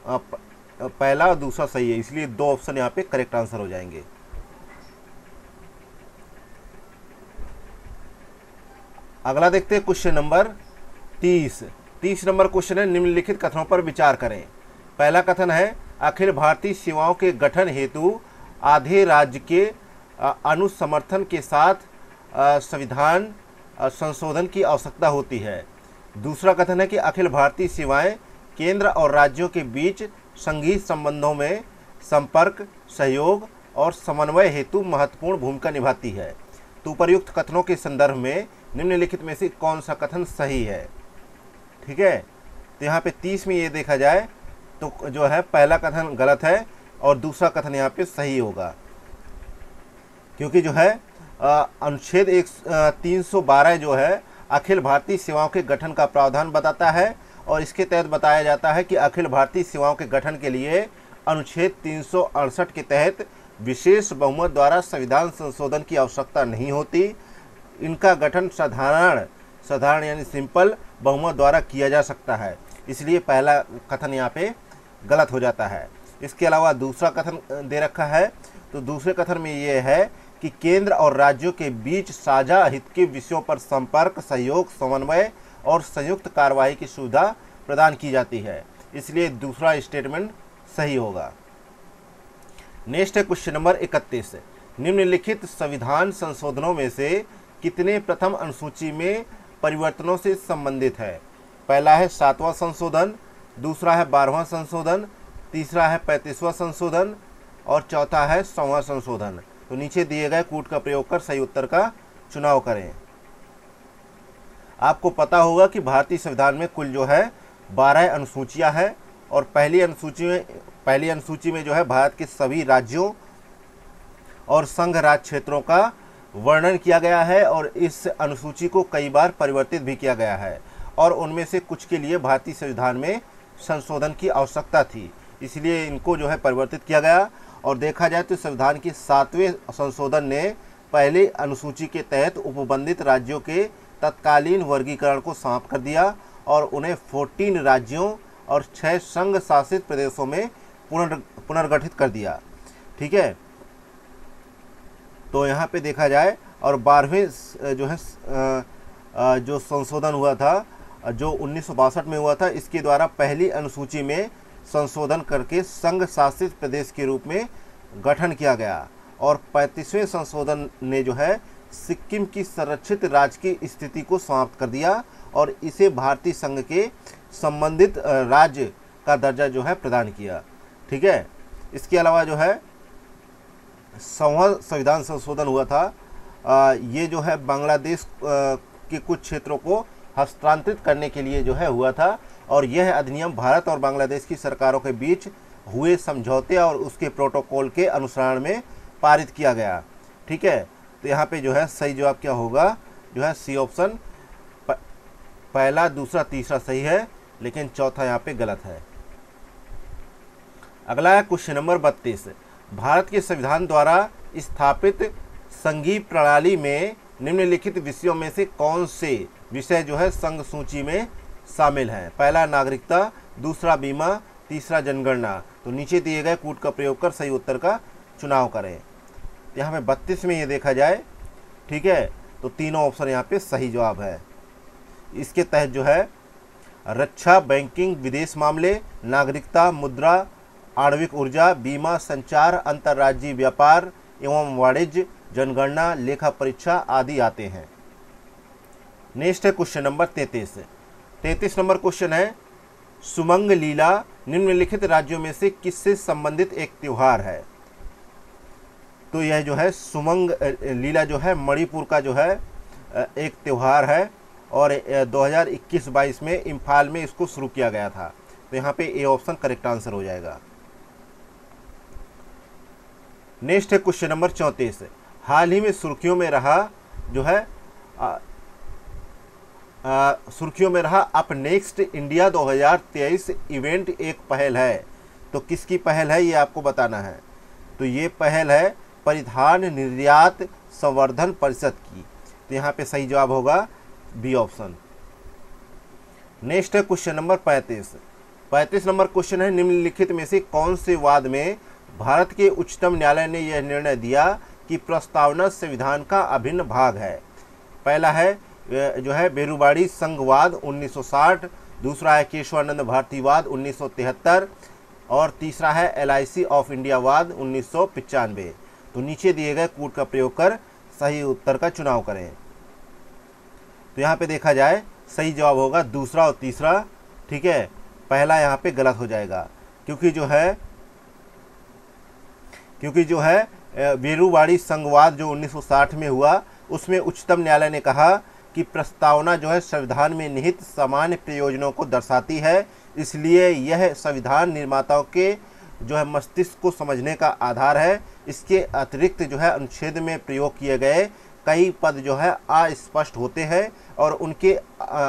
पहला और दूसरा सही है, इसलिए 2 ऑप्शन यहाँ पे करेक्ट आंसर हो जाएंगे। अगला देखते हैं क्वेश्चन नंबर 30 नंबर क्वेश्चन है, निम्नलिखित कथनों पर विचार करें। पहला कथन है, अखिल भारतीय सेवाओं के गठन हेतु आधे राज्य के अनुसमर्थन के साथ संविधान संशोधन की आवश्यकता होती है। दूसरा कथन है कि अखिल भारतीय सेवाएं केंद्र और राज्यों के बीच संघीय संबंधों में संपर्क, सहयोग और समन्वय हेतु महत्वपूर्ण भूमिका निभाती है। तो उपर्युक्त कथनों के संदर्भ में निम्नलिखित में से कौन सा कथन सही है? ठीक है, तो यहाँ पे 30 में ये देखा जाए तो जो है पहला कथन गलत है और दूसरा कथन यहाँ पे सही होगा, क्योंकि जो है अनुच्छेद 312 जो है अखिल भारतीय सेवाओं के गठन का प्रावधान बताता है और इसके तहत बताया जाता है कि अखिल भारतीय सेवाओं के गठन के लिए अनुच्छेद 368 के तहत विशेष बहुमत द्वारा संविधान संशोधन की आवश्यकता नहीं होती। इनका गठन साधारण यानी सिंपल बहुमत द्वारा किया जा सकता है, इसलिए पहला कथन यहाँ पे गलत हो जाता है। इसके अलावा दूसरा कथन दे रखा है, तो दूसरे कथन में ये है कि केंद्र और राज्यों के बीच साझा हित के विषयों पर संपर्क, सहयोग, समन्वय और संयुक्त कार्रवाई की सुविधा प्रदान की जाती है, इसलिए दूसरा स्टेटमेंट सही होगा। नेक्स्ट है क्वेश्चन नंबर 31, निम्नलिखित संविधान संशोधनों में से कितने प्रथम अनुसूची में परिवर्तनों से संबंधित है? पहला है 7वां संशोधन, दूसरा है 12वां संशोधन, तीसरा है 35वां संशोधन और चौथा है 100वां संशोधन। तो नीचे दिए गए कूट का प्रयोग कर सही उत्तर का चुनाव करें। आपको पता होगा कि भारतीय संविधान में कुल जो है 12 अनुसूचियां हैं और पहली अनुसूची में जो है भारत के सभी राज्यों और संघ राज्य क्षेत्रों का वर्णन किया गया है और इस अनुसूची को कई बार परिवर्तित भी किया गया है और उनमें से कुछ के लिए भारतीय संविधान में संशोधन की आवश्यकता थी, इसलिए इनको जो है परिवर्तित किया गया। और देखा जाए तो संविधान के 7वें संशोधन ने पहले अनुसूची के तहत उपबंधित राज्यों के तत्कालीन वर्गीकरण को समाप्त कर दिया और उन्हें 14 राज्यों और 6 संघ शासित प्रदेशों में पुनर्गठित कर दिया। ठीक है, तो यहाँ पे देखा जाए और 12वें जो है जो संशोधन हुआ था जो 1962 में हुआ था, इसके द्वारा पहली अनुसूची में संशोधन करके संघ शासित प्रदेश के रूप में गठन किया गया और 35वें संशोधन ने जो है सिक्किम की संरक्षित राज्य की स्थिति को समाप्त कर दिया और इसे भारतीय संघ के संबंधित राज्य का दर्जा जो है प्रदान किया। ठीक है, इसके अलावा जो है 100वां संविधान संशोधन हुआ था, ये जो है बांग्लादेश के कुछ क्षेत्रों को हस्तांतरित करने के लिए जो है हुआ था और यह अधिनियम भारत और बांग्लादेश की सरकारों के बीच हुए समझौते और उसके प्रोटोकॉल के अनुसरण में पारित किया गया। ठीक है, तो यहाँ पे जो है सही जवाब क्या होगा, जो है सी ऑप्शन, पहला, दूसरा, तीसरा सही है, लेकिन चौथा यहाँ पे गलत है। अगला है क्वेश्चन नंबर 32, भारत के संविधान द्वारा स्थापित संघीय प्रणाली में निम्नलिखित विषयों में से कौन से विषय जो है संघ सूची में शामिल हैं? पहला नागरिकता, दूसरा बीमा, तीसरा जनगणना। तो नीचे दिए गए कूट का प्रयोग कर सही उत्तर का चुनाव करें। यहाँ पे 32 में ये देखा जाए, ठीक है, तो तीनों ऑप्शन यहाँ पे सही जवाब है। इसके तहत जो है रक्षा, बैंकिंग, विदेश मामले, नागरिकता, मुद्रा, आणविक ऊर्जा, बीमा, संचार, अंतर्राज्यीय व्यापार एवं वाणिज्य, जनगणना, लेखा परीक्षा आदि आते हैं। नेक्स्ट है क्वेश्चन नंबर 33 नंबर क्वेश्चन है, सुमंग लीला निम्नलिखित राज्यों में से किससे संबंधित एक त्योहार है? तो यह जो है सुमंग लीला जो है मणिपुर का जो है एक त्यौहार है और 2021-22 में इम्फाल में इसको शुरू किया गया था। तो यहाँ पे ए ऑप्शन करेक्ट आंसर हो जाएगा। नेक्स्ट है क्वेश्चन नंबर 34, हाल ही में सुर्खियों में रहा जो है सुर्खियों में रहा अप नेक्स्ट इंडिया 2023 इवेंट एक पहल है। तो किसकी पहल है ये आपको बताना है। तो ये पहल है परिधान निर्यात संवर्धन परिषद की। तो यहाँ पे सही जवाब होगा बी ऑप्शन। नेक्स्ट है क्वेश्चन नंबर 35 नंबर क्वेश्चन है, निम्नलिखित में से कौन से वाद में भारत के उच्चतम न्यायालय ने यह निर्णय दिया कि प्रस्तावना संविधान का अभिन्न भाग है। पहला है जो है बेरुबाड़ी संघवाद 1960, दूसरा है केशवानंद भारतीवाद 1973 और तीसरा है LIC ऑफ इंडिया वाद 1995। तो नीचे दिए गए कोड का प्रयोग कर सही उत्तर का चुनाव करें। तो यहाँ पे देखा जाए सही जवाब होगा दूसरा और तीसरा, ठीक है। पहला यहाँ पे गलत हो जाएगा क्योंकि जो है बेरुबाड़ी संघवाद जो 1960 में हुआ उसमें उच्चतम न्यायालय ने कहा कि प्रस्तावना जो है संविधान में निहित सामान्य प्रयोजनों को दर्शाती है, इसलिए यह संविधान निर्माताओं के जो है मस्तिष्क को समझने का आधार है। इसके अतिरिक्त जो है अनुच्छेद में प्रयोग किए गए कई पद जो है अस्पष्ट होते हैं और उनके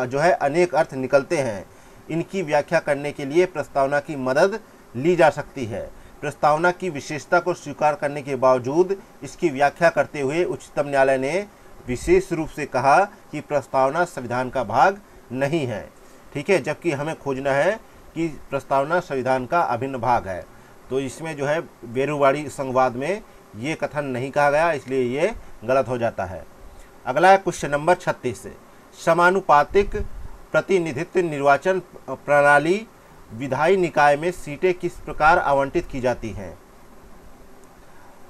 जो है अनेक अर्थ निकलते हैं। इनकी व्याख्या करने के लिए प्रस्तावना की मदद ली जा सकती है। प्रस्तावना की विशेषता को स्वीकार करने के बावजूद इसकी व्याख्या करते हुए उच्चतम न्यायालय ने विशेष रूप से कहा कि प्रस्तावना संविधान का भाग नहीं है, ठीक है, जबकि हमें खोजना है कि प्रस्तावना संविधान का अभिन्न भाग है। तो इसमें जो है बेरुबाड़ी संघवाद में ये कथन नहीं कहा गया, इसलिए ये गलत हो जाता है। अगला है क्वेश्चन नंबर 36, समानुपातिक प्रतिनिधित्व निर्वाचन प्रणाली विधायी निकाय में सीटें किस प्रकार आवंटित की जाती हैं।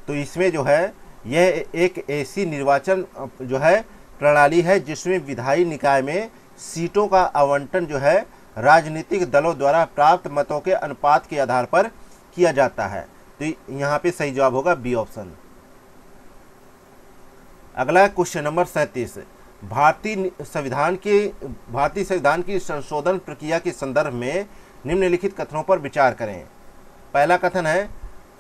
तो इसमें जो है यह एक ऐसी निर्वाचन जो है प्रणाली है जिसमें विधायी निकाय में सीटों का आवंटन जो है राजनीतिक दलों द्वारा प्राप्त मतों के अनुपात के आधार पर किया जाता है। तो यहाँ पे सही जवाब होगा बी ऑप्शन। अगला क्वेश्चन नंबर 37, भारतीय संविधान की संशोधन प्रक्रिया के संदर्भ में निम्नलिखित कथनों पर विचार करें। पहला कथन है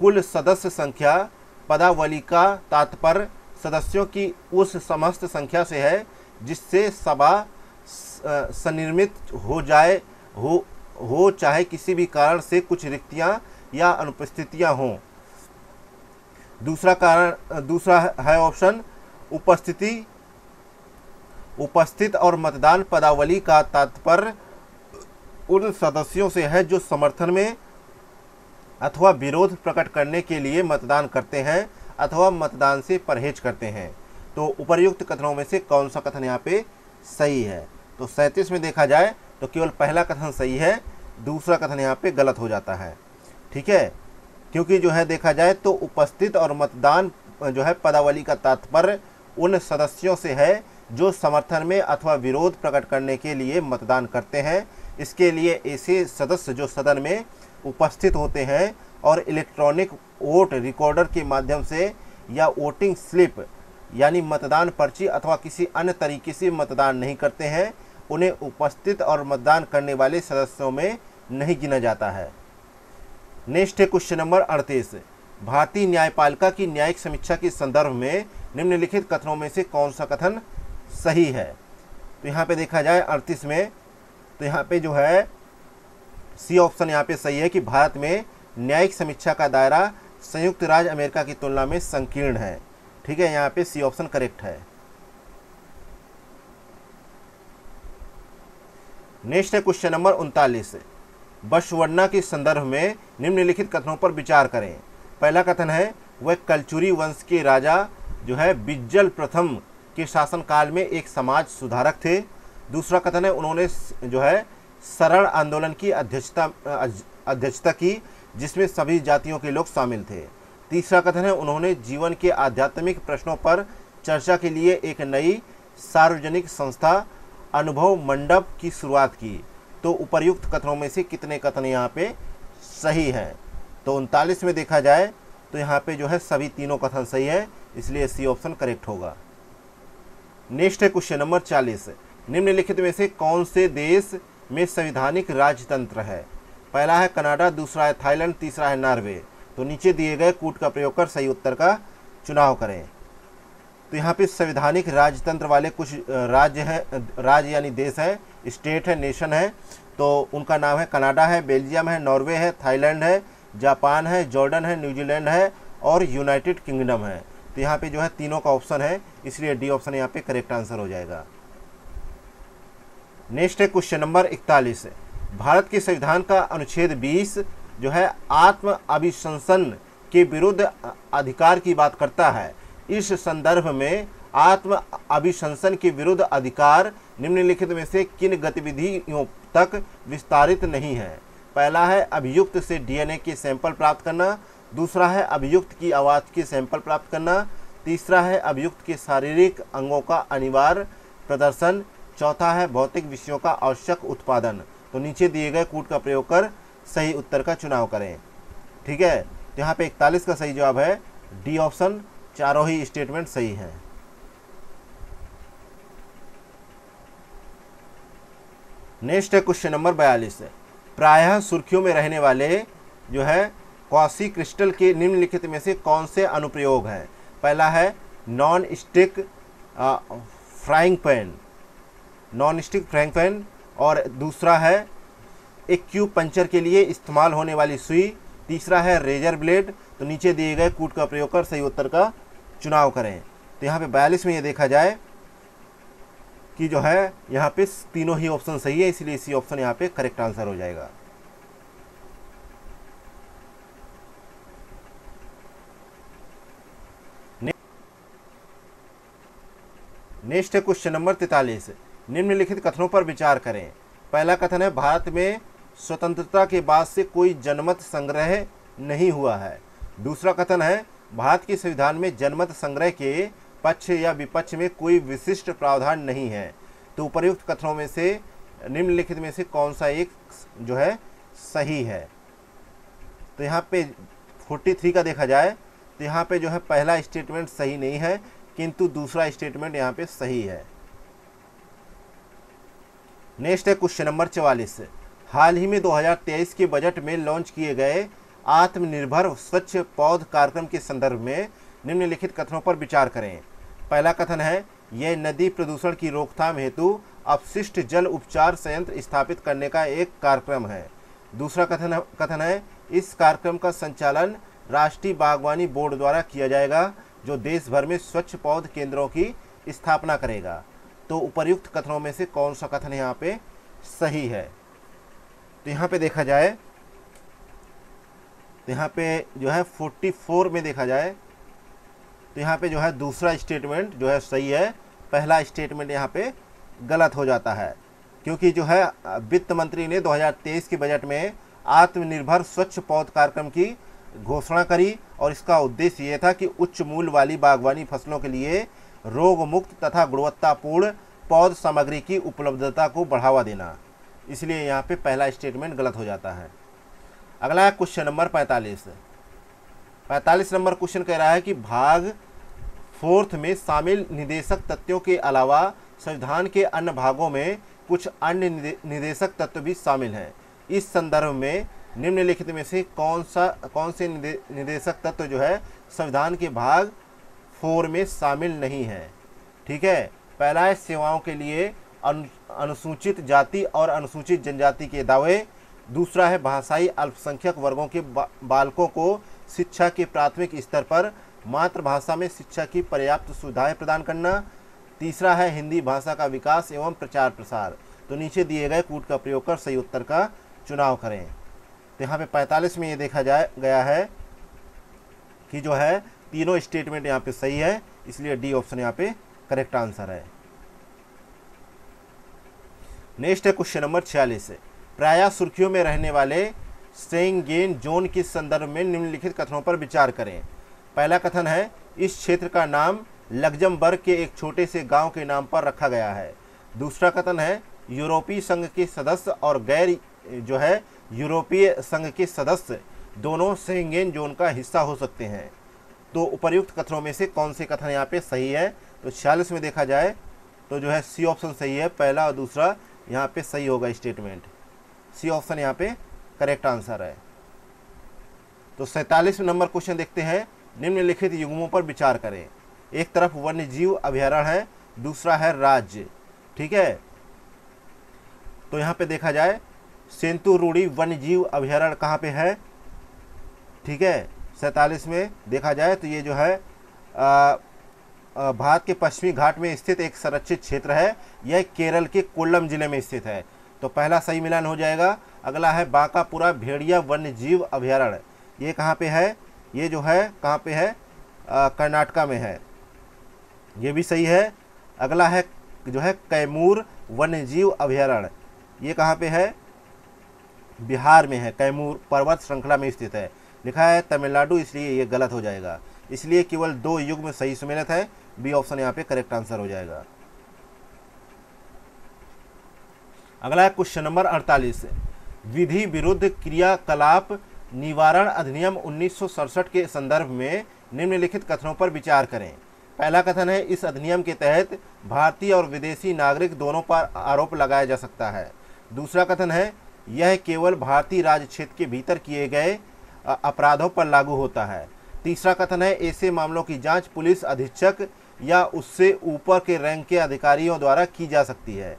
कुल सदस्य संख्या पदावली का तात्पर्य सदस्यों की उस समस्त संख्या से है जिससे सभा सनिर्मित हो चाहे किसी भी कारण से कुछ रिक्तियां या अनुपस्थितियां हों। दूसरा है ऑप्शन उपस्थित और मतदान पदावली का तात्पर्य उन सदस्यों से है जो समर्थन में अथवा विरोध प्रकट करने के लिए मतदान करते हैं अथवा मतदान से परहेज करते हैं। तो उपर्युक्त कथनों में से कौन सा कथन यहाँ पे सही है। तो 37 में देखा जाए तो केवल पहला कथन सही है, दूसरा कथन यहाँ पे गलत हो जाता है, ठीक है, क्योंकि जो है देखा जाए तो उपस्थित और मतदान जो है पदावली का तात्पर्य उन सदस्यों से है जो समर्थन में अथवा विरोध प्रकट करने के लिए मतदान करते हैं। इसके लिए ऐसे सदस्य जो सदन में उपस्थित होते हैं और इलेक्ट्रॉनिक वोट रिकॉर्डर के माध्यम से या वोटिंग स्लिप यानी मतदान पर्ची अथवा किसी अन्य तरीके से मतदान नहीं करते हैं, उन्हें उपस्थित और मतदान करने वाले सदस्यों में नहीं गिना जाता है। नेक्स्ट है क्वेश्चन नंबर 38, भारतीय न्यायपालिका की न्यायिक समीक्षा के संदर्भ में निम्नलिखित कथनों में से कौन सा कथन सही है। तो यहाँ पे देखा जाए 38 में, तो यहाँ पे जो है सी ऑप्शन यहाँ पे सही है कि भारत में न्यायिक समीक्षा का दायरा संयुक्त राज्य अमेरिका की तुलना में संकीर्ण है, ठीक है, यहाँ पे सी ऑप्शन करेक्ट है। नेक्स्ट है क्वेश्चन नंबर 39, बसवर्ना के संदर्भ में निम्नलिखित कथनों पर विचार करें। पहला कथन है वह कलचुरी वंश के राजा जो है बिज्जल प्रथम के शासनकाल में एक समाज सुधारक थे। दूसरा कथन है उन्होंने जो है शरण आंदोलन की अध्यक्षता की जिसमें सभी जातियों के लोग शामिल थे। तीसरा कथन है उन्होंने जीवन के आध्यात्मिक प्रश्नों पर चर्चा के लिए एक नई सार्वजनिक संस्था अनुभव मंडप की शुरुआत की। तो उपर्युक्त कथनों में से कितने कथन यहाँ पे सही हैं। तो 39 में देखा जाए तो यहाँ पे जो है सभी तीनों कथन सही है, इसलिए सी ऑप्शन करेक्ट होगा। नेक्स्ट है क्वेश्चन नंबर 40, निम्नलिखित में से कौन से देश में संवैधानिक राजतंत्र है। पहला है कनाडा, दूसरा है थाईलैंड, तीसरा है नॉर्वे। तो नीचे दिए गए कूट का प्रयोग कर सही उत्तर का चुनाव करें। तो यहाँ पे संवैधानिक राजतंत्र वाले कुछ राज्य यानी देश है, स्टेट है, नेशन है। तो उनका नाम है कनाडा है, बेल्जियम है, नॉर्वे है, थाईलैंड है, जापान है, जॉर्डन है, न्यूजीलैंड है और यूनाइटेड किंगडम है। तो यहाँ पे जो है तीनों का ऑप्शन है, इसलिए डी ऑप्शन यहाँ पे करेक्ट आंसर हो जाएगा। नेक्स्ट है क्वेश्चन नंबर 41। भारत के संविधान का अनुच्छेद 20 जो है आत्म अभिशंसन के विरुद्ध अधिकार की बात करता है। इस संदर्भ में आत्म अभिशंसन के विरुद्ध अधिकार निम्नलिखित में से किन गतिविधियों तक विस्तारित नहीं है? पहला है अभियुक्त से डीएनए के सैंपल प्राप्त करना, दूसरा है अभियुक्त की आवाज़ के सैंपल प्राप्त करना, तीसरा है अभियुक्त के शारीरिक अंगों का अनिवार्य प्रदर्शन, चौथा है भौतिक विषयों का आवश्यक उत्पादन। तो नीचे दिए गए कूट का प्रयोग कर सही उत्तर का चुनाव करें। ठीक है, तो यहाँ पे 41 का सही जवाब है डी ऑप्शन, चारों ही स्टेटमेंट सही हैं। नेक्स्ट है क्वेश्चन नंबर 42। प्रायः सुर्खियों में रहने वाले जो है क्वासी क्रिस्टल के निम्नलिखित में से कौन से अनुप्रयोग हैं? पहला है non stick frying pan, non stick frying pan, और दूसरा है एक्यूपंक्चर के लिए इस्तेमाल होने वाली सुई, तीसरा है रेजर ब्लेड। तो नीचे दिए गए कूट का प्रयोग कर सही उत्तर का चुनाव करें। तो यहाँ पे 42 में ये देखा जाए कि जो है यहाँ पे तीनों ही ऑप्शन सही है, इसलिए इसी ऑप्शन यहाँ पे करेक्ट आंसर हो जाएगा। नेक्स्ट है क्वेश्चन नंबर 43। निम्नलिखित कथनों पर विचार करें। पहला कथन है भारत में स्वतंत्रता के बाद से कोई जनमत संग्रह नहीं हुआ है। दूसरा कथन है भारत के संविधान में जनमत संग्रह के पक्ष या विपक्ष में कोई विशिष्ट प्रावधान नहीं है। तो उपर्युक्त कथनों में से निम्नलिखित में से कौन सा एक जो है सही है? तो यहाँ पे 43 का देखा जाए तो यहाँ पे जो है पहला स्टेटमेंट सही नहीं है, किंतु दूसरा स्टेटमेंट यहाँ पे सही है। नेक्स्ट है क्वेश्चन नंबर 44। हाल ही में 2023 के बजट में लॉन्च किए गए आत्मनिर्भर स्वच्छ पौध कार्यक्रम के संदर्भ में निम्नलिखित कथनों पर विचार करें। पहला कथन है यह नदी प्रदूषण की रोकथाम हेतु अपशिष्ट जल उपचार संयंत्र स्थापित करने का एक कार्यक्रम है। दूसरा कथन है इस कार्यक्रम का संचालन राष्ट्रीय बागवानी बोर्ड द्वारा किया जाएगा, जो देश भर में स्वच्छ पौध केंद्रों की स्थापना करेगा। तो उपर्युक्त कथनों में से कौन सा कथन यहाँ पे सही है? तो यहाँ पे देखा जाए तो यहाँ पे जो है 44 में देखा जाए तो यहाँ पे जो है दूसरा स्टेटमेंट जो है सही है, पहला स्टेटमेंट यहाँ पे गलत हो जाता है, क्योंकि जो है वित्त मंत्री ने 2023 के बजट में आत्मनिर्भर स्वच्छ पौध कार्यक्रम की घोषणा करी और इसका उद्देश्य ये था कि उच्च मूल्य वाली बागवानी फसलों के लिए रोग मुक्त तथा गुणवत्तापूर्ण पौध सामग्री की उपलब्धता को बढ़ावा देना। इसलिए यहाँ पे पहला स्टेटमेंट गलत हो जाता है। अगला है क्वेश्चन नंबर 45। 45 नंबर क्वेश्चन कह रहा है कि भाग 4 में शामिल निदेशक तथ्यों के अलावा संविधान के अन्य भागों में कुछ अन्य निदेशक तत्व भी शामिल हैं। इस संदर्भ में निम्नलिखित में से कौन से निदेशक तत्व जो है संविधान के भाग 4 में शामिल नहीं है? ठीक है, पहला है सेवाओं के लिए अनुसूचित जाति और अनुसूचित जनजाति के दावे। दूसरा है भाषाई अल्पसंख्यक वर्गों के बालकों को शिक्षा के प्राथमिक स्तर पर मातृभाषा में शिक्षा की पर्याप्त सुविधाएं प्रदान करना। तीसरा है हिंदी भाषा का विकास एवं प्रचार प्रसार। तो नीचे दिए गए कूट का प्रयोग कर सही उत्तर का चुनाव करें। तो यहाँ पे 45 में ये देखा गया है कि जो है तीनों स्टेटमेंट यहाँ पे सही है, इसलिए डी ऑप्शन यहाँ पे करेक्ट आंसर है। नेक्स्ट है क्वेश्चन नंबर 46। प्रायः सुर्खियों में रहने वाले शेंगेन जोन के संदर्भ में निम्नलिखित कथनों पर विचार करें। पहला कथन है इस क्षेत्र का नाम लग्जमबर्ग के एक छोटे से गांव के नाम पर रखा गया है। दूसरा कथन है यूरोपीय संघ के सदस्य और गैर जो है यूरोपीय संघ के सदस्य दोनों शेंगेन जोन का हिस्सा हो सकते हैं। तो उपर्युक्त कथनों में से कौन से कथन यहाँ पे सही है? तो 46 में देखा जाए तो जो है सी ऑप्शन सही है, पहला और दूसरा यहाँ पे सही होगा स्टेटमेंट। सी ऑप्शन यहाँ पे करेक्ट आंसर है। तो 47 नंबर क्वेश्चन देखते हैं। निम्नलिखित युग्मों पर विचार करें। एक तरफ वन्य जीव अभयारण्य है, दूसरा है राज्य। ठीक है, तो यहाँ पे देखा जाए सेंतु रूडी वन्य जीव अभयारण्य कहाँ पे है? ठीक है, 47 में देखा जाए तो ये जो है भारत के पश्चिमी घाट में स्थित एक संरक्षित क्षेत्र है। यह केरल के कोल्लम जिले में स्थित है। तो पहला सही मिलान हो जाएगा। अगला है बांकापुरा भेड़िया वन्य जीव अभयारण्य। ये कहाँ पे है? ये जो है कहाँ पे है? कर्नाटका में है। ये भी सही है। अगला है जो है कैमूर वन्य जीव अभयारण्य। ये कहाँ पे है? बिहार में है। कैमूर पर्वत श्रृंखला में स्थित है। लिखा है तमिलनाडु, इसलिए ये गलत हो जाएगा। इसलिए केवल 2 युग्म सही सुमेलित है। बी ऑप्शन यहाँ पे करेक्ट आंसर हो जाएगा। अगला है क्वेश्चन नंबर 48। विधि विरुद्ध क्रियाकलाप निवारण अधिनियम 1967 के संदर्भ में निम्नलिखित कथनों पर विचार करें। पहला कथन है, इस अधिनियम के तहत भारतीय और विदेशी नागरिक दोनों पर आरोप लगाया जा सकता है। दूसरा कथन है, यह केवल भारतीय राज्य क्षेत्र के भीतर किए गए अपराधों पर लागू होता है। तीसरा कथन है, ऐसे मामलों की जांच पुलिस अधीक्षक या उससे ऊपर के रैंक के अधिकारियों द्वारा की जा सकती है।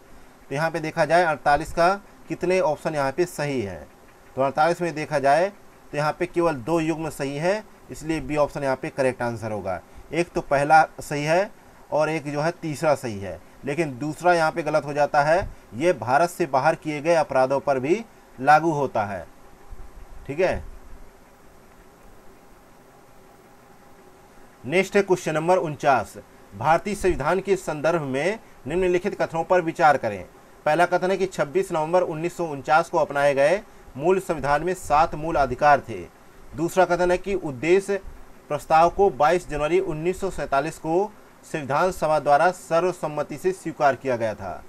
तो यहाँ पे देखा जाए 48 का कितने ऑप्शन यहाँ पे सही है? तो 48 में देखा जाए तो यहाँ पे केवल 2 युग्म सही है, इसलिए बी ऑप्शन यहाँ पे करेक्ट आंसर होगा। एक तो पहला सही है और एक जो है तीसरा सही है, लेकिन दूसरा यहाँ पे गलत हो जाता है। ये भारत से बाहर किए गए अपराधों पर भी लागू होता है। ठीक है। नेक्स्ट है क्वेश्चन नंबर 49। भारतीय संविधान के संदर्भ में निम्नलिखित कथनों पर विचार करें। पहला कथन है कि 26 नवंबर 1949 को अपनाए गए मूल संविधान में 7 मूल अधिकार थे। दूसरा कथन है कि उद्देश्य प्रस्ताव को 22 जनवरी 1947 को संविधान सभा द्वारा सर्वसम्मति से स्वीकार किया गया था।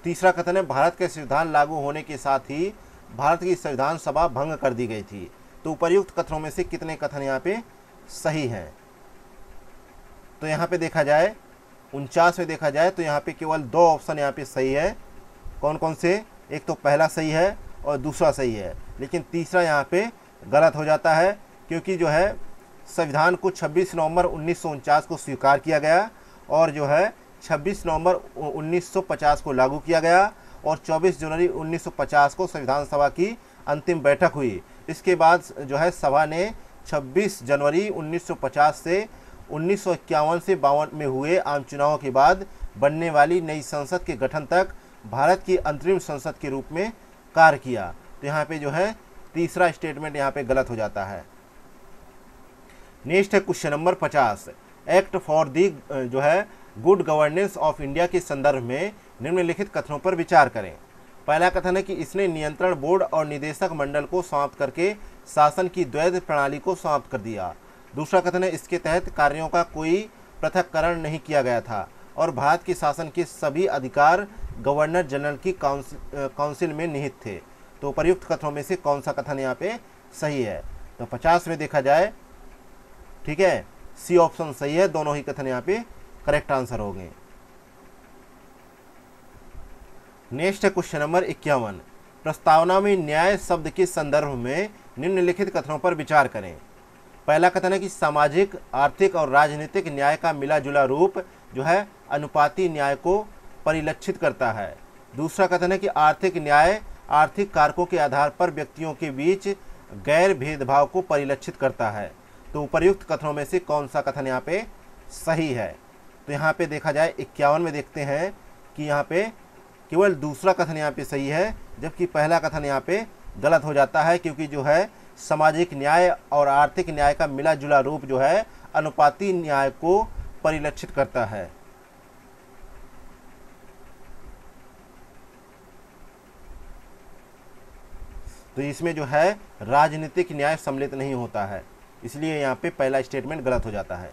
तीसरा कथन है, भारत के संविधान लागू होने के साथ ही भारत की संविधान सभा भंग कर दी गई थी। तो उपर्युक्त कथनों में से कितने कथन यहाँ पे सही हैं? तो यहाँ पे देखा जाए 49 में देखा जाए तो यहाँ पे केवल 2 ऑप्शन यहाँ पे सही है। कौन कौन से? एक तो पहला सही है और दूसरा सही है, लेकिन तीसरा यहाँ पे गलत हो जाता है, क्योंकि जो है संविधान को 26 नवंबर 1949 को स्वीकार किया गया और जो है 26 नवंबर 1950 को लागू किया गया और 24 जनवरी 1950 को संविधान सभा की अंतिम बैठक हुई। इसके बाद जो है सभा ने 26 जनवरी 1950 से 1951 से 52 में हुए आम चुनावों के बाद बनने वाली नई संसद के गठन तक भारत की अंतरिम संसद के रूप में कार्य किया। तो यहाँ पे जो है तीसरा स्टेटमेंट यहाँ पे गलत हो जाता है। नेक्स्ट है question number 50। Act for the जो है गुड गवर्नेंस ऑफ इंडिया के संदर्भ में निम्नलिखित कथनों पर विचार करें। पहला कथन है कि इसने नियंत्रण बोर्ड और निदेशक मंडल को समाप्त करके शासन की द्वैध प्रणाली को समाप्त कर दिया। दूसरा कथन है, इसके तहत कार्यों का कोई पृथक्करण नहीं किया गया था और भारत के शासन के सभी अधिकार गवर्नर जनरल की काउंसिल में निहित थे। तो उपर्युक्त कथनों में से कौन सा कथन यहाँ पे सही है? तो 50 में देखा जाए, ठीक है, सी ऑप्शन सही है। दोनों ही कथन यहाँ पे करेक्ट आंसर होंगे। नेक्स्ट है क्वेश्चन नंबर 51। प्रस्तावना में न्याय शब्द के संदर्भ में निम्नलिखित कथनों पर विचार करें। पहला कथन है कि सामाजिक, आर्थिक और राजनीतिक न्याय का मिला जुला रूप जो है अनुपाती न्याय को परिलक्षित करता है। दूसरा कथन है कि आर्थिक न्याय आर्थिक कारकों के आधार पर व्यक्तियों के बीच गैर भेदभाव को परिलक्षित करता है। तो उपर्युक्त कथनों में से कौन सा कथन यहाँ पे सही है? तो यहाँ पे देखा जाए 51 में देखते हैं कि यहाँ पे केवल दूसरा कथन यहाँ पे सही है, जबकि पहला कथन यहाँ पे गलत हो जाता है, क्योंकि जो है सामाजिक न्याय और आर्थिक न्याय का मिला जुला रूप जो है अनुपाती न्याय को परिलक्षित करता है। तो इसमें जो है राजनीतिक न्याय सम्मिलित नहीं होता है, इसलिए यहाँ पे पहला स्टेटमेंट गलत हो जाता है।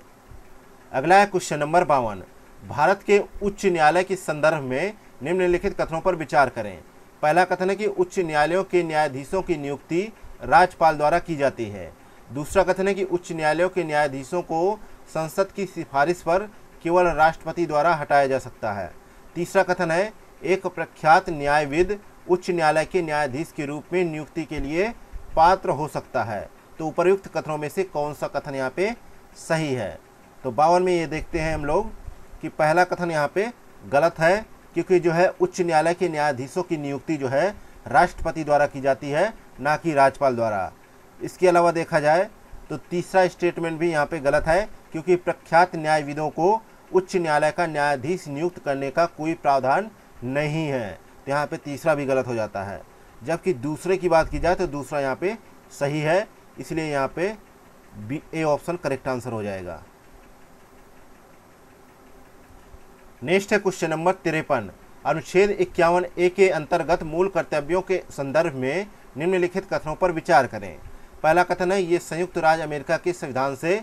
अगला है क्वेश्चन नंबर 52। भारत के उच्च न्यायालय के संदर्भ में निम्नलिखित कथनों पर विचार करें। पहला कथन है कि उच्च न्यायालयों के न्यायाधीशों की नियुक्ति राज्यपाल द्वारा की जाती है। दूसरा कथन है कि उच्च न्यायालयों के न्यायाधीशों को संसद की सिफारिश पर केवल राष्ट्रपति द्वारा हटाया जा सकता है। तीसरा कथन है, एक प्रख्यात न्यायविद उच्च न्यायालय के न्यायाधीश के रूप में नियुक्ति के लिए पात्र हो सकता है। तो उपर्युक्त कथनों में से कौन सा कथन यहाँ पे सही है? तो 52 में ये देखते हैं हम लोग कि पहला कथन यहाँ पे गलत है, क्योंकि जो है उच्च न्यायालय के न्यायाधीशों की नियुक्ति जो है राष्ट्रपति द्वारा की जाती है, ना कि राज्यपाल द्वारा। इसके अलावा देखा जाए तो तीसरा स्टेटमेंट भी यहाँ पे गलत है, क्योंकि प्रख्यात न्यायविदों को उच्च न्यायालय का न्यायाधीश नियुक्त करने का कोई प्रावधान नहीं है। तो यहाँ पे तीसरा भी गलत हो जाता है। जबकि दूसरे की बात की जाए तो दूसरा यहाँ पे सही है, इसलिए यहाँ पे B a option correct answer हो जाएगा। नेक्स्ट है क्वेश्चन नंबर 53। अनुच्छेद 51A के अंतर्गत मूल कर्तव्यों के संदर्भ में निम्नलिखित कथनों पर विचार करें। पहला कथन है ये संयुक्त राज्य अमेरिका के संविधान से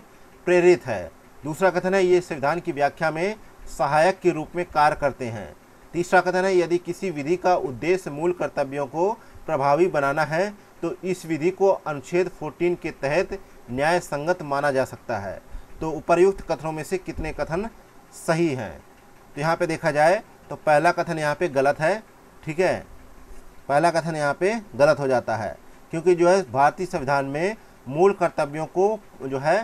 प्रेरित है। दूसरा कथन है ये संविधान की व्याख्या में सहायक के रूप में कार्य करते हैं। तीसरा कथन है यदि किसी विधि का उद्देश्य मूल कर्तव्यों को प्रभावी बनाना है तो इस विधि को अनुच्छेद 14 के तहत न्याय संगत माना जा सकता है। तो उपर्युक्त कथनों में से कितने कथन सही हैं? तो यहाँ पे देखा जाए तो पहला कथन यहाँ पे गलत है। ठीक है, पहला कथन यहाँ पे गलत हो जाता है, क्योंकि जो है भारतीय संविधान में मूल कर्तव्यों को जो है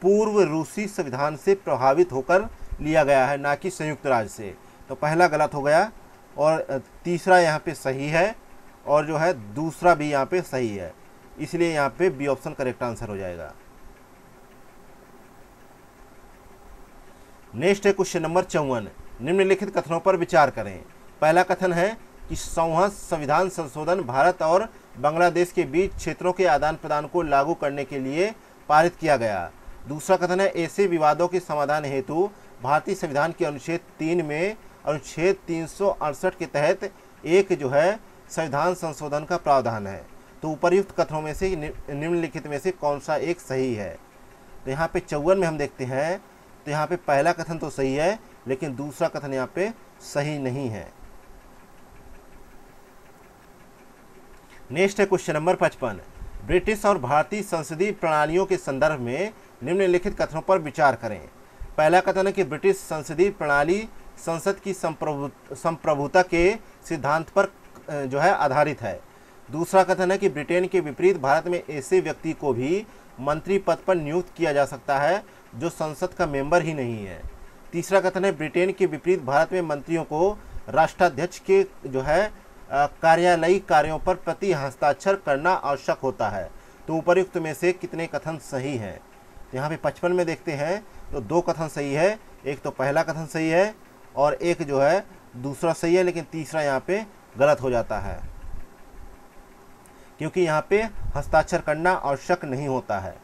पूर्व रूसी संविधान से प्रभावित होकर लिया गया है, ना कि संयुक्त राज्य से। तो पहला गलत हो गया और तीसरा यहाँ पे सही है और जो है दूसरा भी यहाँ पे सही है, इसलिए यहाँ पे बी ऑप्शन करेक्ट आंसर हो जाएगा। नेक्स्ट है क्वेश्चन नंबर 54। निम्नलिखित कथनों पर विचार करें। पहला कथन है कि 100वां संविधान संशोधन भारत और बांग्लादेश के बीच क्षेत्रों के आदान प्रदान को लागू करने के लिए पारित किया गया। दूसरा कथन है ऐसे विवादों के समाधान हेतु भारतीय संविधान के अनुच्छेद 3 में अनुच्छेद 368 के तहत एक जो है संविधान संशोधन का प्रावधान है। तो उपर्युक्त कथनों में से निम्नलिखित में से कौन सा एक सही है? तो यहाँ पे 54 में हम देखते हैं तो यहाँ पे पहला कथन तो सही है, लेकिन दूसरा कथन यहाँ पे सही नहीं है। नेक्स्ट है क्वेश्चन नंबर 55। ब्रिटिश और भारतीय संसदीय प्रणालियों के संदर्भ में निम्नलिखित कथनों पर विचार करें। पहला कथन है कि ब्रिटिश संसदीय प्रणाली संसद की संप्रभुता के सिद्धांत पर जो है आधारित है। दूसरा कथन है कि ब्रिटेन के विपरीत भारत में ऐसे व्यक्ति को भी मंत्री पद पर नियुक्त किया जा सकता है जो संसद का मेंबर ही नहीं है। तीसरा कथन है ब्रिटेन के विपरीत भारत में मंत्रियों को राष्ट्राध्यक्ष के जो है कार्यालयी कार्यों पर प्रति हस्ताक्षर करना आवश्यक होता है। तो उपर्युक्त में से कितने कथन सही हैं? यहाँ पे 55 में देखते हैं तो 2 कथन सही है, एक तो पहला कथन सही है और एक जो है दूसरा सही है, लेकिन तीसरा यहाँ पे गलत हो जाता है, क्योंकि यहाँ पे हस्ताक्षर करना आवश्यक नहीं होता है।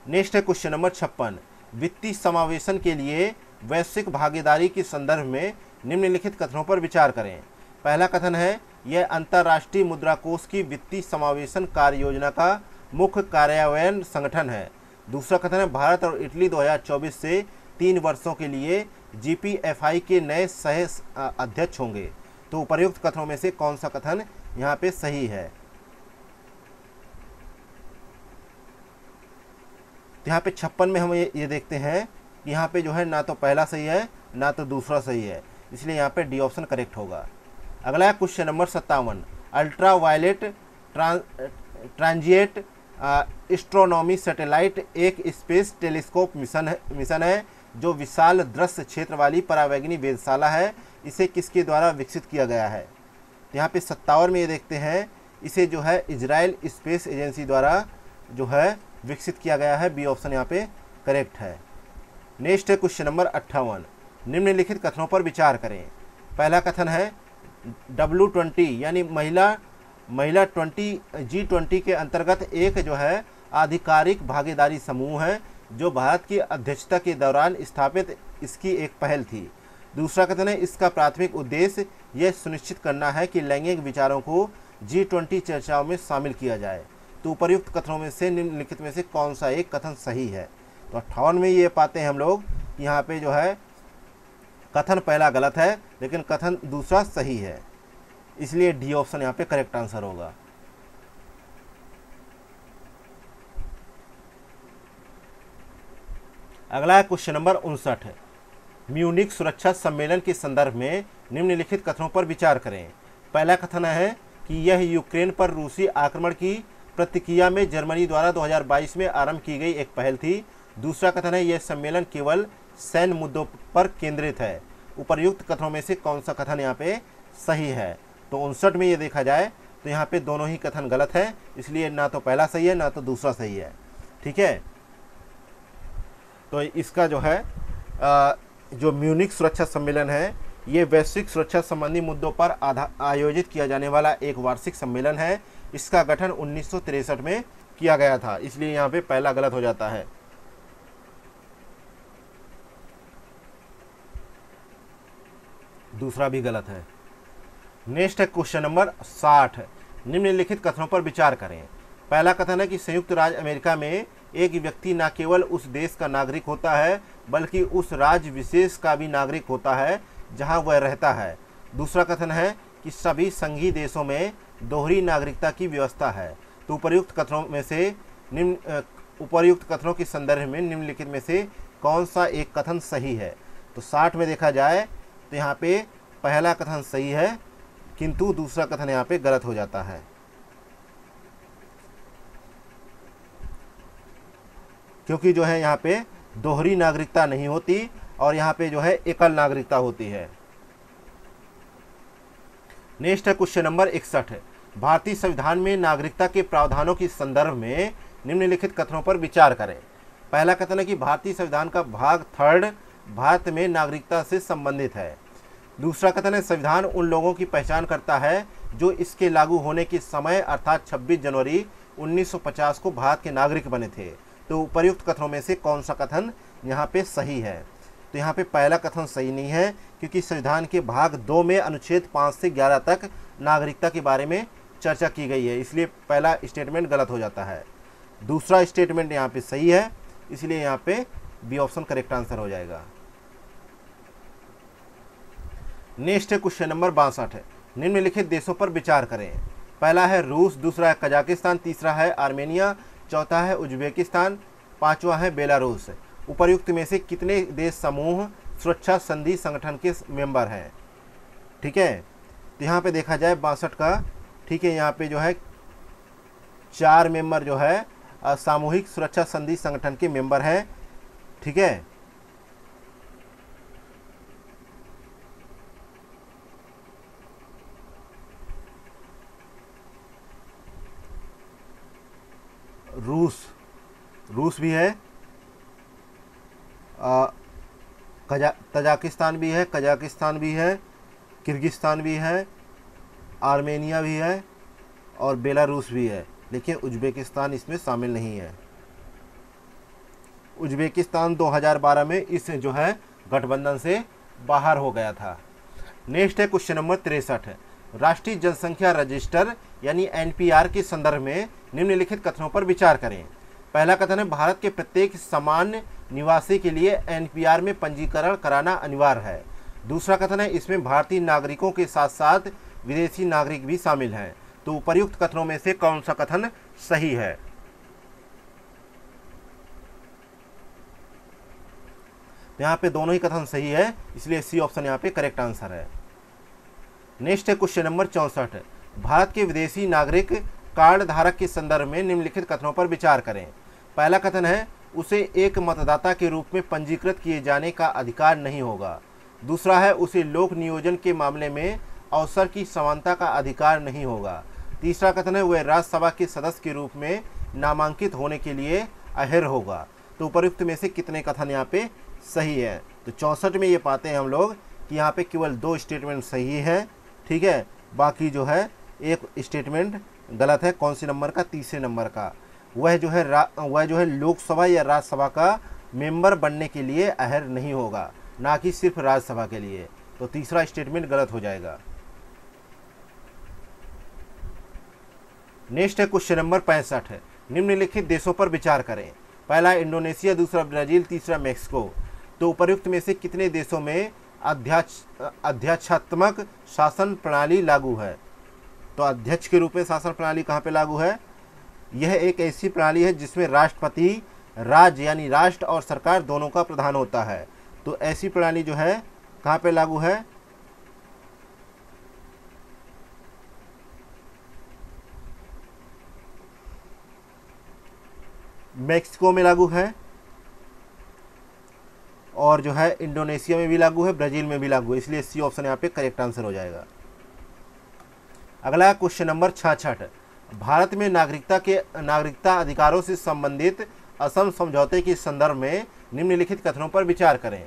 नेक्स्ट है क्वेश्चन नंबर 56। वित्तीय समावेशन के लिए वैश्विक भागीदारी के संदर्भ में निम्नलिखित कथनों पर विचार करें। पहला कथन है यह अंतर्राष्ट्रीय मुद्रा कोष की वित्तीय समावेशन कार्य योजना का मुख्य कार्यान्वयन संगठन है। दूसरा कथन है भारत और इटली 2024 से 3 वर्षों के लिए GPFI के नए सह अध्यक्ष होंगे। तो उपर्युक्त कथनों में से कौन सा कथन यहाँ पे सही है? यहाँ पे 56 में हम ये देखते हैं कि यहाँ पे जो है ना तो पहला सही है ना तो दूसरा सही है, इसलिए यहाँ पे डी ऑप्शन करेक्ट होगा। अगला है question number 57। Ultraviolet transient astronomy satellite एक स्पेस टेलीस्कोप मिशन है जो विशाल दृश्य क्षेत्र वाली परावैंगनी वेधशाला है। इसे किसके द्वारा विकसित किया गया है? तो यहाँ पे 57 में ये देखते हैं इसे जो है इजराइल स्पेस एजेंसी द्वारा जो है विकसित किया गया है। बी ऑप्शन यहाँ पे करेक्ट है। नेक्स्ट है क्वेश्चन नंबर 58। निम्नलिखित कथनों पर विचार करें। पहला कथन है W20 यानी महिला 20 G20 के अंतर्गत एक जो है आधिकारिक भागीदारी समूह है जो भारत की अध्यक्षता के दौरान स्थापित इसकी एक पहल थी। दूसरा कथन है इसका प्राथमिक उद्देश्य यह सुनिश्चित करना है कि लैंगिक विचारों को G20 चर्चाओं में शामिल किया जाए। तो उपर्युक्त कथनों में से निम्नलिखित में से कौन सा एक कथन सही है? तो 58 में ये पाते हैं हम लोग यहाँ पे जो है कथन पहला गलत है लेकिन कथन दूसरा सही है, इसलिए डी ऑप्शन यहाँ पे करेक्ट आंसर होगा। अगला है क्वेश्चन नंबर 59। म्यूनिक सुरक्षा सम्मेलन के संदर्भ में निम्नलिखित कथनों पर विचार करें। पहला कथन है कि यह यूक्रेन पर रूसी आक्रमण की प्रतिक्रिया में जर्मनी द्वारा 2022 में आरंभ की गई एक पहल थी। दूसरा कथन है यह सम्मेलन केवल सैन्य मुद्दों पर केंद्रित है। उपर्युक्त कथनों में से कौन सा कथन यहाँ पे सही है? तो 59 में ये देखा जाए तो यहाँ पे दोनों ही कथन गलत है, इसलिए ना तो पहला सही है ना तो दूसरा सही है। ठीक है, तो इसका जो है जो म्यूनिख सुरक्षा सम्मेलन है, ये वैश्विक सुरक्षा संबंधी मुद्दों पर आयोजित किया जाने वाला एक वार्षिक सम्मेलन है। इसका गठन 1963 में किया गया था, इसलिए यहाँ पे पहला गलत हो जाता है। दूसरा भी गलत है। नेक्स्ट है क्वेश्चन नंबर 60। निम्नलिखित कथनों पर विचार करें। पहला कथन है कि संयुक्त राज्य अमेरिका में एक व्यक्ति न केवल उस देश का नागरिक होता है बल्कि उस राज्य विशेष का भी नागरिक होता है जहां वह रहता है। दूसरा कथन है कि सभी संघीय देशों में दोहरी नागरिकता की व्यवस्था है। तो उपर्युक्त कथनों के संदर्भ में निम्नलिखित में से कौन सा एक कथन सही है। तो 60 में देखा जाए तो यहाँ पे पहला कथन सही है, किंतु दूसरा कथन यहाँ पे गलत हो जाता है। क्योंकि जो है यहाँ पे दोहरी नागरिकता नहीं होती और यहाँ पे जो है एकल नागरिकता होती है। नेक्स्ट है क्वेश्चन नंबर 61। भारतीय संविधान में नागरिकता के प्रावधानों के संदर्भ में निम्नलिखित कथनों पर विचार करें। पहला कथन है कि भारतीय संविधान का भाग 3 भारत में नागरिकता से संबंधित है। दूसरा कथन है संविधान उन लोगों की पहचान करता है जो इसके लागू होने के समय अर्थात 26 जनवरी 1950 को भारत के नागरिक बने थे। तो उपर्युक्त कथनों में से कौन सा कथन यहाँ पे सही है। तो यहाँ पे पहला कथन सही नहीं है, क्योंकि संविधान के भाग 2 में अनुच्छेद 5 से 11 तक नागरिकता के बारे में चर्चा की गई है, इसलिए पहला स्टेटमेंट गलत हो जाता है। दूसरा स्टेटमेंट यहाँ पे सही है, इसलिए यहाँ पे बी ऑप्शन करेक्ट आंसर हो जाएगा। नेक्स्ट है क्वेश्चन नंबर 62। निम्नलिखित देशों पर विचार करें। पहला है रूस, दूसरा है कजाकिस्तान, तीसरा है आर्मेनिया, चौथा है उज्बेकिस्तान, पांचवा है बेलारूस। उपर्युक्त में से कितने देश समूह सुरक्षा संधि संगठन के मेंबर हैं। ठीक है, तो यहाँ पे देखा जाए 62 का, ठीक है, यहाँ पे जो है 4 मेंबर जो है सामूहिक सुरक्षा संधि संगठन के मेंबर हैं। ठीक है, रूस भी है, तजाकिस्तान भी है, कजाकिस्तान भी है, किर्गिस्तान भी है, आर्मेनिया भी है और बेलारूस भी है, लेकिन उज्बेकिस्तान इसमें शामिल नहीं है। उज्बेकिस्तान 2012 में इस जो है गठबंधन से बाहर हो गया था। नेक्स्ट है क्वेश्चन नंबर 63। राष्ट्रीय जनसंख्या रजिस्टर यानी NPR के संदर्भ में निम्नलिखित कथनों पर विचार करें। पहला कथन है भारत के प्रत्येक सामान्य निवासी के लिए NPR में पंजीकरण कराना अनिवार्य है। दूसरा कथन है इसमें भारतीय नागरिकों के साथ साथ विदेशी नागरिक भी शामिल हैं। तो उपर्युक्त कथनों में से कौन सा कथन सही है। यहाँ पे दोनों ही कथन सही है, इसलिए सी ऑप्शन यहाँ पे करेक्ट आंसर है। नेक्स्ट है क्वेश्चन नंबर 64। भारत के विदेशी नागरिक कार्ड धारक के संदर्भ में निम्नलिखित कथनों पर विचार करें। पहला कथन है उसे एक मतदाता के रूप में पंजीकृत किए जाने का अधिकार नहीं होगा। दूसरा है उसे लोक नियोजन के मामले में अवसर की समानता का अधिकार नहीं होगा। तीसरा कथन है वह राज्यसभा के सदस्य के रूप में नामांकित होने के लिए अहर्ह होगा। तो उपर्युक्त में से कितने कथन यहाँ पे सही है। तो 64 में ये पाते हैं हम लोग कि यहाँ पे केवल 2 स्टेटमेंट सही है। ठीक है, बाकी जो है एक स्टेटमेंट गलत है। कौन सी नंबर का? तीसरे नंबर का। वह जो है लोकसभा या राज्यसभा का मेंबर बनने के लिए अहर्ह नहीं होगा, ना कि सिर्फ राज्यसभा के लिए। तो तीसरा स्टेटमेंट गलत हो जाएगा। नेक्स्ट है क्वेश्चन नंबर 65। निम्नलिखित देशों पर विचार करें। पहला इंडोनेशिया, दूसरा ब्राजील, तीसरा मेक्सिको। तो उपर्युक्त में से कितने देशों में अध्यक्षात्मक शासन प्रणाली लागू है। तो अध्यक्ष के रूप में शासन प्रणाली कहाँ पे लागू है? यह एक ऐसी प्रणाली है जिसमें राष्ट्रपति राज्य यानी राष्ट्र और सरकार दोनों का प्रधान होता है। तो ऐसी प्रणाली जो है कहाँ पे लागू है? मेक्सिको में लागू है और जो है इंडोनेशिया में भी लागू है, ब्राज़ील में भी लागू है, इसलिए सी ऑप्शन यहाँ पे करेक्ट आंसर हो जाएगा। अगला क्वेश्चन नंबर 66, भारत में नागरिकता अधिकारों से संबंधित असम समझौते के संदर्भ में निम्नलिखित कथनों पर विचार करें।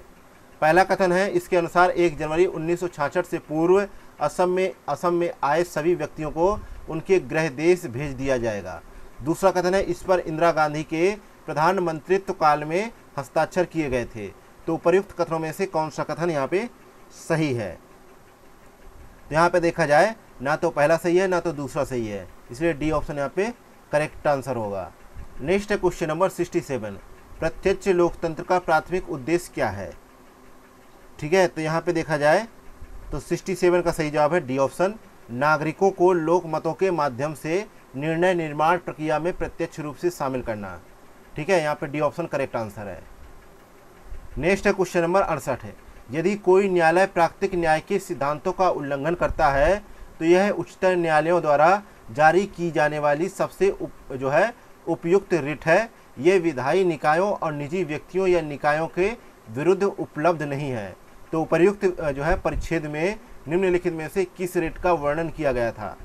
पहला कथन है, इसके अनुसार 1 जनवरी 1966 से पूर्व असम में आए सभी व्यक्तियों को उनके गृह देश भेज दिया जाएगा। दूसरा कथन है, इस पर इंदिरा गांधी के प्रधानमंत्रित्व काल में हस्ताक्षर किए गए थे। तो उपर्युक्त कथनों में से कौन सा कथन यहाँ पे सही है? तो यहाँ पे देखा जाए ना तो पहला सही है ना तो दूसरा सही है, इसलिए डी ऑप्शन यहाँ पे करेक्ट आंसर होगा। नेक्स्ट है क्वेश्चन नंबर 67, प्रत्यक्ष लोकतंत्र का प्राथमिक उद्देश्य क्या है? ठीक है, तो यहाँ पे देखा जाए तो 67 का सही जवाब है डी ऑप्शन, नागरिकों को लोक मतों के माध्यम से निर्णय निर्माण प्रक्रिया में प्रत्यक्ष रूप से शामिल करना। ठीक है, यहाँ पे डी ऑप्शन करेक्ट आंसर है। नेक्स्ट है क्वेश्चन नंबर 68 है, यदि कोई न्यायालय प्राकृतिक न्याय के सिद्धांतों का उल्लंघन करता है तो यह उच्चतम न्यायालयों द्वारा जारी की जाने वाली सबसे उपयुक्त रिट है। ये विधायी निकायों और निजी व्यक्तियों या निकायों के विरुद्ध उपलब्ध नहीं है। तो उपर्युक्त परिच्छेद में निम्नलिखित में से किस रिट का वर्णन किया गया था?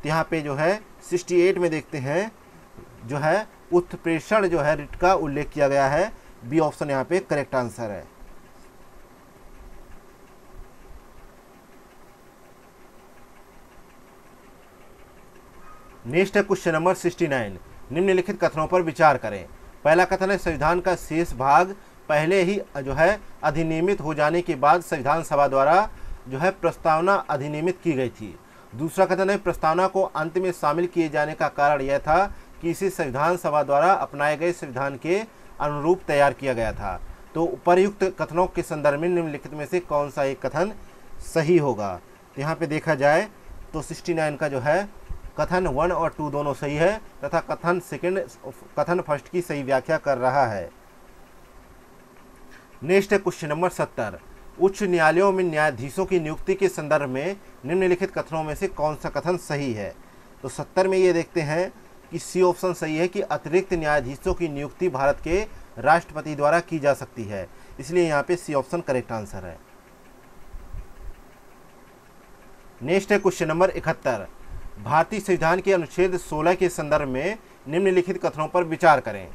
तो यहाँ पे 68 में देखते हैं उत्प्रेषण रिट का उल्लेख किया गया है। बी ऑप्शन यहाँ पे करेक्ट आंसर है। नेक्स्ट है क्वेश्चन नंबर 69, निम्नलिखित कथनों पर विचार करें। पहला कथन है, संविधान का शेष भाग पहले ही अधिनियमित हो जाने के बाद संविधान सभा द्वारा प्रस्तावना अधिनियमित की गई थी। दूसरा कथन है, प्रस्तावना को अंत में शामिल किए जाने का कारण यह था कि इसे संविधान सभा द्वारा अपनाए गए संविधान के अनुरूप तैयार किया गया था। तो उपर्युक्त कथनों के संदर्भ में निम्नलिखित में से कौन सा एक कथन सही होगा? तो यहाँ पे देखा जाए तो 69 का कथन 1 और 2 दोनों सही है तथा कथन फर्स्ट की सही व्याख्या कर रहा है। नेक्स्ट है क्वेश्चन नंबर 70, उच्च न्यायालयों में न्यायाधीशों की नियुक्ति के संदर्भ में निम्नलिखित कथनों में से कौन सा कथन सही है? तो 70 में ये देखते हैं कि सी ऑप्शन सही है कि अतिरिक्त न्यायाधीशों की नियुक्ति भारत के राष्ट्रपति द्वारा की जा सकती है, इसलिए यहाँ पे सी ऑप्शन करेक्ट आंसर है। नेक्स्ट है क्वेश्चन नंबर 71, भारतीय संविधान के अनुच्छेद 16 के संदर्भ में निम्नलिखित कथनों पर विचार करें।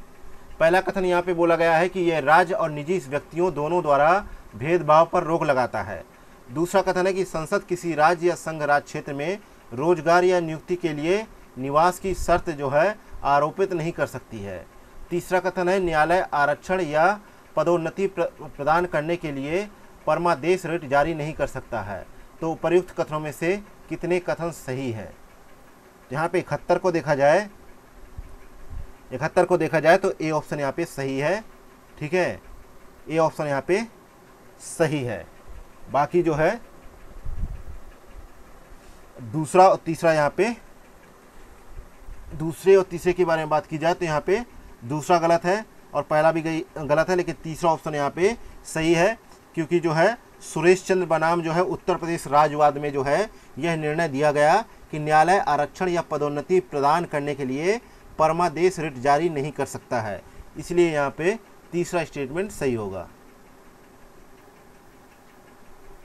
पहला कथन यहाँ पे बोला गया है कि यह राज्य और निजी व्यक्तियों दोनों द्वारा भेदभाव पर रोक लगाता है। दूसरा कथन है कि संसद किसी राज्य या संघ राज्य क्षेत्र में रोजगार या नियुक्ति के लिए निवास की शर्त आरोपित नहीं कर सकती है। तीसरा कथन है, न्यायालय आरक्षण या पदोन्नति प्रदान करने के लिए परमादेश रिट जारी नहीं कर सकता है। तो उपर्युक्त कथनों में से कितने कथन सही हैं? यहाँ पे 71 को देखा जाए तो ए ऑप्शन यहाँ पे सही है। ठीक है, ए ऑप्शन यहाँ पे सही है। बाकी दूसरा और तीसरा, यहाँ पे दूसरे और तीसरे के बारे में बात की जाए तो यहाँ पे दूसरा गलत है और पहला भी गलत है, लेकिन तीसरा ऑप्शन यहाँ पे सही है, क्योंकि सुरेश चंद्र बनाम उत्तर प्रदेश राज्यवाद में यह निर्णय दिया गया कि न्यायालय आरक्षण या पदोन्नति प्रदान करने के लिए परमादेश रिट जारी नहीं कर सकता है, इसलिए यहाँ पे तीसरा स्टेटमेंट सही होगा।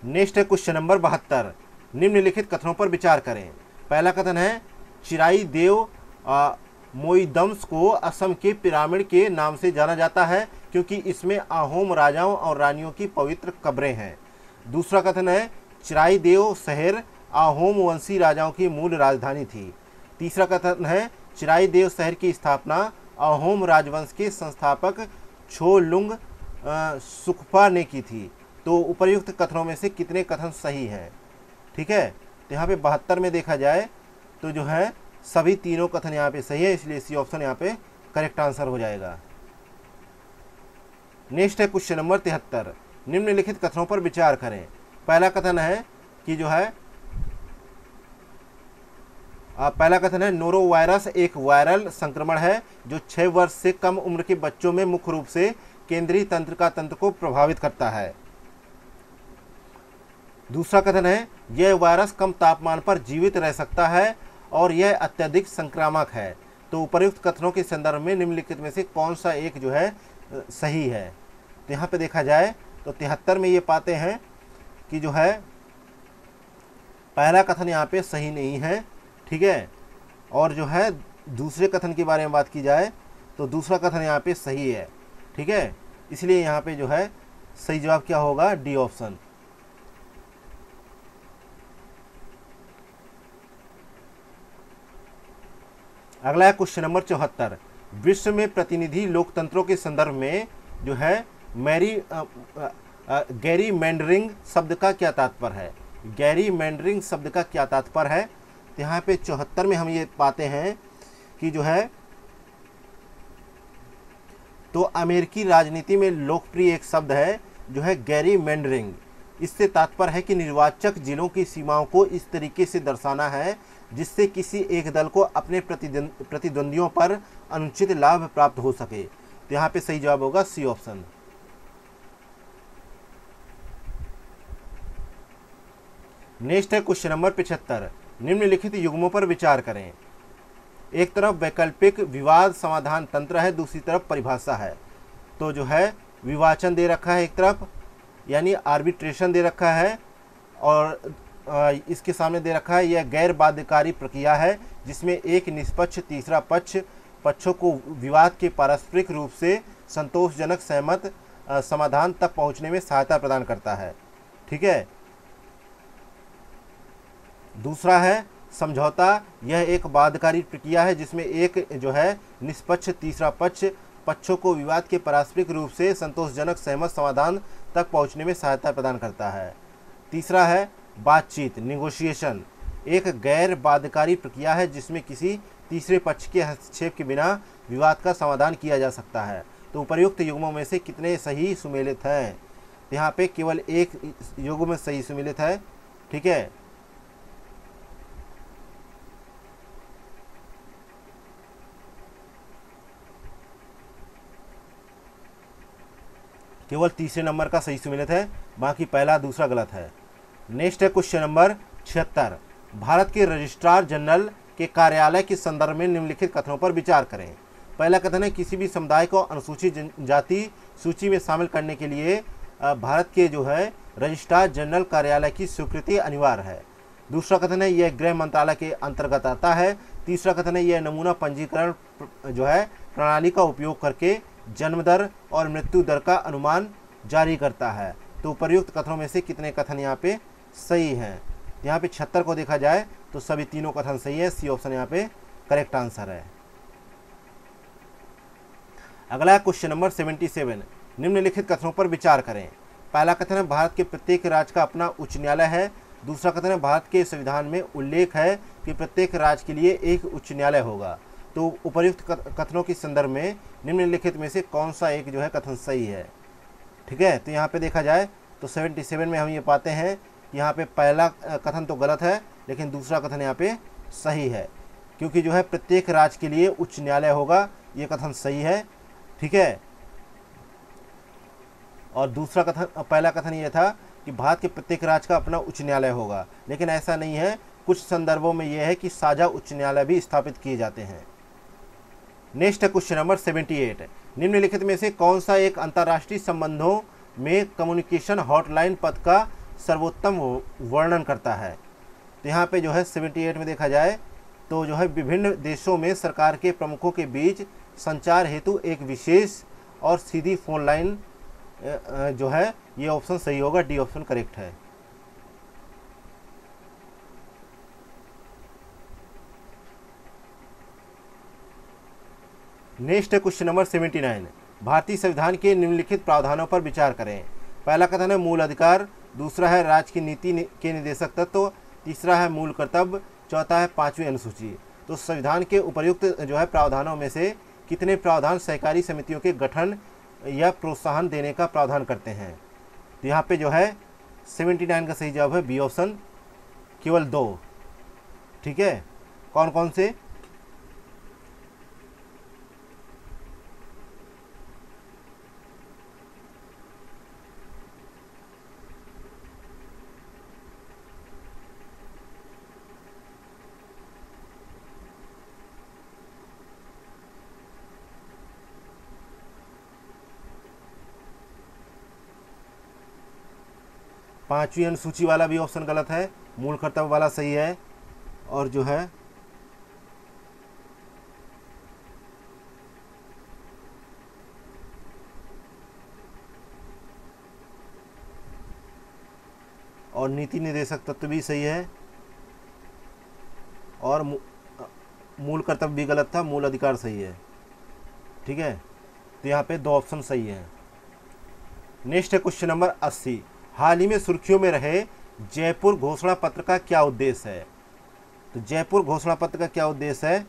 नेक्स्ट है क्वेश्चन नंबर 72, निम्नलिखित कथनों पर विचार करें। पहला कथन है, चिराई देव मोईदम्स को असम के पिरामिड के नाम से जाना जाता है क्योंकि इसमें अहोम राजाओं और रानियों की पवित्र कब्रें हैं। दूसरा कथन है, चिराई देव शहर अहोम वंशी राजाओं की मूल राजधानी थी। तीसरा कथन है, चिराई देव शहर की स्थापना अहोम राजवंश के संस्थापक छोलुंग सुखफा ने की थी। तो उपर्युक्त कथनों में से कितने कथन सही हैं? ठीक है, तो यहाँ पे 72 में देखा जाए तो सभी तीनों कथन यहाँ पे सही है, इसलिए सी ऑप्शन यहाँ पे करेक्ट आंसर हो जाएगा। नेक्स्ट है क्वेश्चन नंबर 73, निम्नलिखित कथनों पर विचार करें। पहला कथन है कि पहला कथन है, नोरोवायरस एक वायरल संक्रमण है जो 6 वर्ष से कम उम्र के बच्चों में मुख्य रूप से केंद्रीय तंत्र को प्रभावित करता है। दूसरा कथन है, यह वायरस कम तापमान पर जीवित रह सकता है और यह अत्यधिक संक्रामक है। तो उपर्युक्त कथनों के संदर्भ में निम्नलिखित में से कौन सा एक सही है? तो यहाँ पे देखा जाए तो 73 में ये पाते हैं कि पहला कथन यहाँ पे सही नहीं है, ठीक है। और जो है दूसरे कथन के बारे में बात की जाए तो दूसरा कथन यहाँ पे सही है, ठीक है। इसलिए यहाँ पे जो है सही जवाब क्या होगा, डी ऑप्शन। अगला है क्वेश्चन नंबर 74। विश्व में प्रतिनिधि लोकतंत्रों के संदर्भ में जो है गैरी मैंडरिंग शब्द का क्या तात्पर्य है। गैरी मैंडरिंग शब्द का क्या तात्पर्य है, तो यहाँ पे 74 में हम ये पाते हैं कि जो है तो अमेरिकी राजनीति में लोकप्रिय एक शब्द है जो है गैरी मैंडरिंग। इससे तात्पर्य है कि निर्वाचक जिलों की सीमाओं को इस तरीके से दर्शाना है जिससे किसी एक दल को अपने प्रतिद्वंदियों पर अनुचित लाभ प्राप्त हो सके। तो यहाँ पे सही जवाब होगा सी ऑप्शन। नेक्स्ट है क्वेश्चन नंबर 75। निम्नलिखित युग्मों पर विचार करें। एक तरफ वैकल्पिक विवाद समाधान तंत्र है, दूसरी तरफ परिभाषा है। तो जो है विवाचन दे रखा है एक तरफ, यानी आर्बिट्रेशन दे रखा है, और इसके सामने दे रखा है यह गैर बाध्यकारी प्रक्रिया है जिसमें एक निष्पक्ष तीसरा पक्ष पक्षों को विवाद के पारस्परिक रूप से संतोषजनक सहमत समाधान तक पहुंचने में सहायता प्रदान करता है, ठीक है। दूसरा है समझौता। यह एक बाध्यकारी प्रक्रिया है जिसमें एक जो है निष्पक्ष तीसरा पक्ष पक्षों को विवाद के पारस्परिक रूप से संतोषजनक सहमत समाधान तक पहुंचने में सहायता प्रदान करता है। तीसरा है बातचीत, निगोशिएशन। एक गैर बाध्यकारी प्रक्रिया है जिसमें किसी तीसरे पक्ष के हस्तक्षेप के बिना विवाद का समाधान किया जा सकता है। तो उपर्युक्त युग्मों में से कितने सही सुमेलित हैं। यहाँ पे केवल एक युग्म सही सुमेलित है, ठीक है। केवल तीसरे नंबर का सही सुमेलित है, बाकी पहला दूसरा गलत है। नेक्स्ट है क्वेश्चन नंबर 76। भारत के रजिस्ट्रार जनरल के कार्यालय के संदर्भ में निम्नलिखित कथनों पर विचार करें। पहला कथन है किसी भी समुदाय को अनुसूचित जनजाति सूची में शामिल करने के लिए भारत के जो है रजिस्ट्रार जनरल कार्यालय की स्वीकृति अनिवार्य है। दूसरा कथन है यह गृह मंत्रालय के अंतर्गत आता है। तीसरा कथन है यह नमूना पंजीकरण जो है प्रणाली का उपयोग करके जन्म दर और मृत्यु दर का अनुमान जारी करता है। तो उपर्युक्त कथनों में से कितने कथन यहाँ पे सही हैं। यहाँ पे 76 को देखा जाए तो सभी तीनों कथन सही है, सी ऑप्शन यहाँ पे करेक्ट आंसर है। अगला क्वेश्चन नंबर 77। निम्नलिखित कथनों पर विचार करें। पहला कथन है भारत के प्रत्येक राज्य का अपना उच्च न्यायालय है। दूसरा कथन है भारत के संविधान में उल्लेख है कि प्रत्येक राज्य के लिए एक उच्च न्यायालय होगा। तो उपर्युक्त कथनों के संदर्भ में निम्नलिखित में से कौन सा एक जो है कथन सही है, ठीक है। तो यहाँ पे देखा जाए तो 77 में हम ये पाते हैं कि यहाँ पे पहला कथन तो गलत है, लेकिन दूसरा कथन यहाँ पे सही है, क्योंकि जो है प्रत्येक राज्य के लिए उच्च न्यायालय होगा, ये कथन सही है, ठीक है। और दूसरा कथन, पहला कथन ये था कि भारत के प्रत्येक राज्य का अपना उच्च न्यायालय होगा, लेकिन ऐसा नहीं है। कुछ संदर्भों में यह है कि साझा उच्च न्यायालय भी स्थापित किए जाते हैं। नेक्स्ट है क्वेश्चन नंबर 78। निम्नलिखित में से कौन सा एक अंतर्राष्ट्रीय संबंधों में कम्युनिकेशन हॉटलाइन पद का सर्वोत्तम वर्णन करता है। तो यहाँ पे जो है 78 में देखा जाए तो जो है विभिन्न देशों में सरकार के प्रमुखों के बीच संचार हेतु एक विशेष और सीधी फोन लाइन जो है, ये ऑप्शन सही होगा, डी ऑप्शन करेक्ट है। नेक्स्ट है क्वेश्चन नंबर 79। भारतीय संविधान के निम्नलिखित प्रावधानों पर विचार करें। पहला कथन है मूल अधिकार। दूसरा है राज्य की नीति के निर्देशक तत्व। तीसरा है मूल कर्तव्य। चौथा है 5वीं अनुसूची। तो संविधान के उपर्युक्त जो है प्रावधानों में से कितने प्रावधान सहकारी समितियों के गठन या प्रोत्साहन देने का प्रावधान करते हैं। तो यहाँ पे जो है 79 का सही जवाब है बी ऑप्शन, केवल 2, ठीक है। कौन कौन से? 5वीं अनुसूची वाला भी ऑप्शन गलत है, मूल कर्तव्य वाला सही है, और जो है और नीति निर्देशक तत्व भी सही है, और मूल कर्तव्य भी गलत था, मूल अधिकार सही है। ठीक है, तो यहाँ पे 2 ऑप्शन सही है। नेक्स्ट है क्वेश्चन नंबर 80। हाल ही में सुर्खियों में रहे जयपुर घोषणा पत्र का क्या उद्देश्य है? तो जयपुर घोषणा पत्र का क्या उद्देश्य है?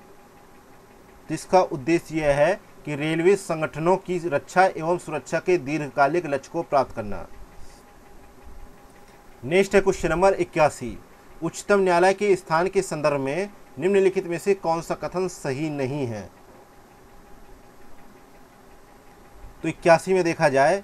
तो इसका उद्देश्य यह है कि रेलवे संगठनों की रक्षा एवं सुरक्षा के दीर्घकालिक लक्ष्य को प्राप्त करना। नेक्स्ट है क्वेश्चन नंबर 81। उच्चतम न्यायालय के स्थान के संदर्भ में निम्नलिखित में से कौन सा कथन सही नहीं है? तो 81 में देखा जाए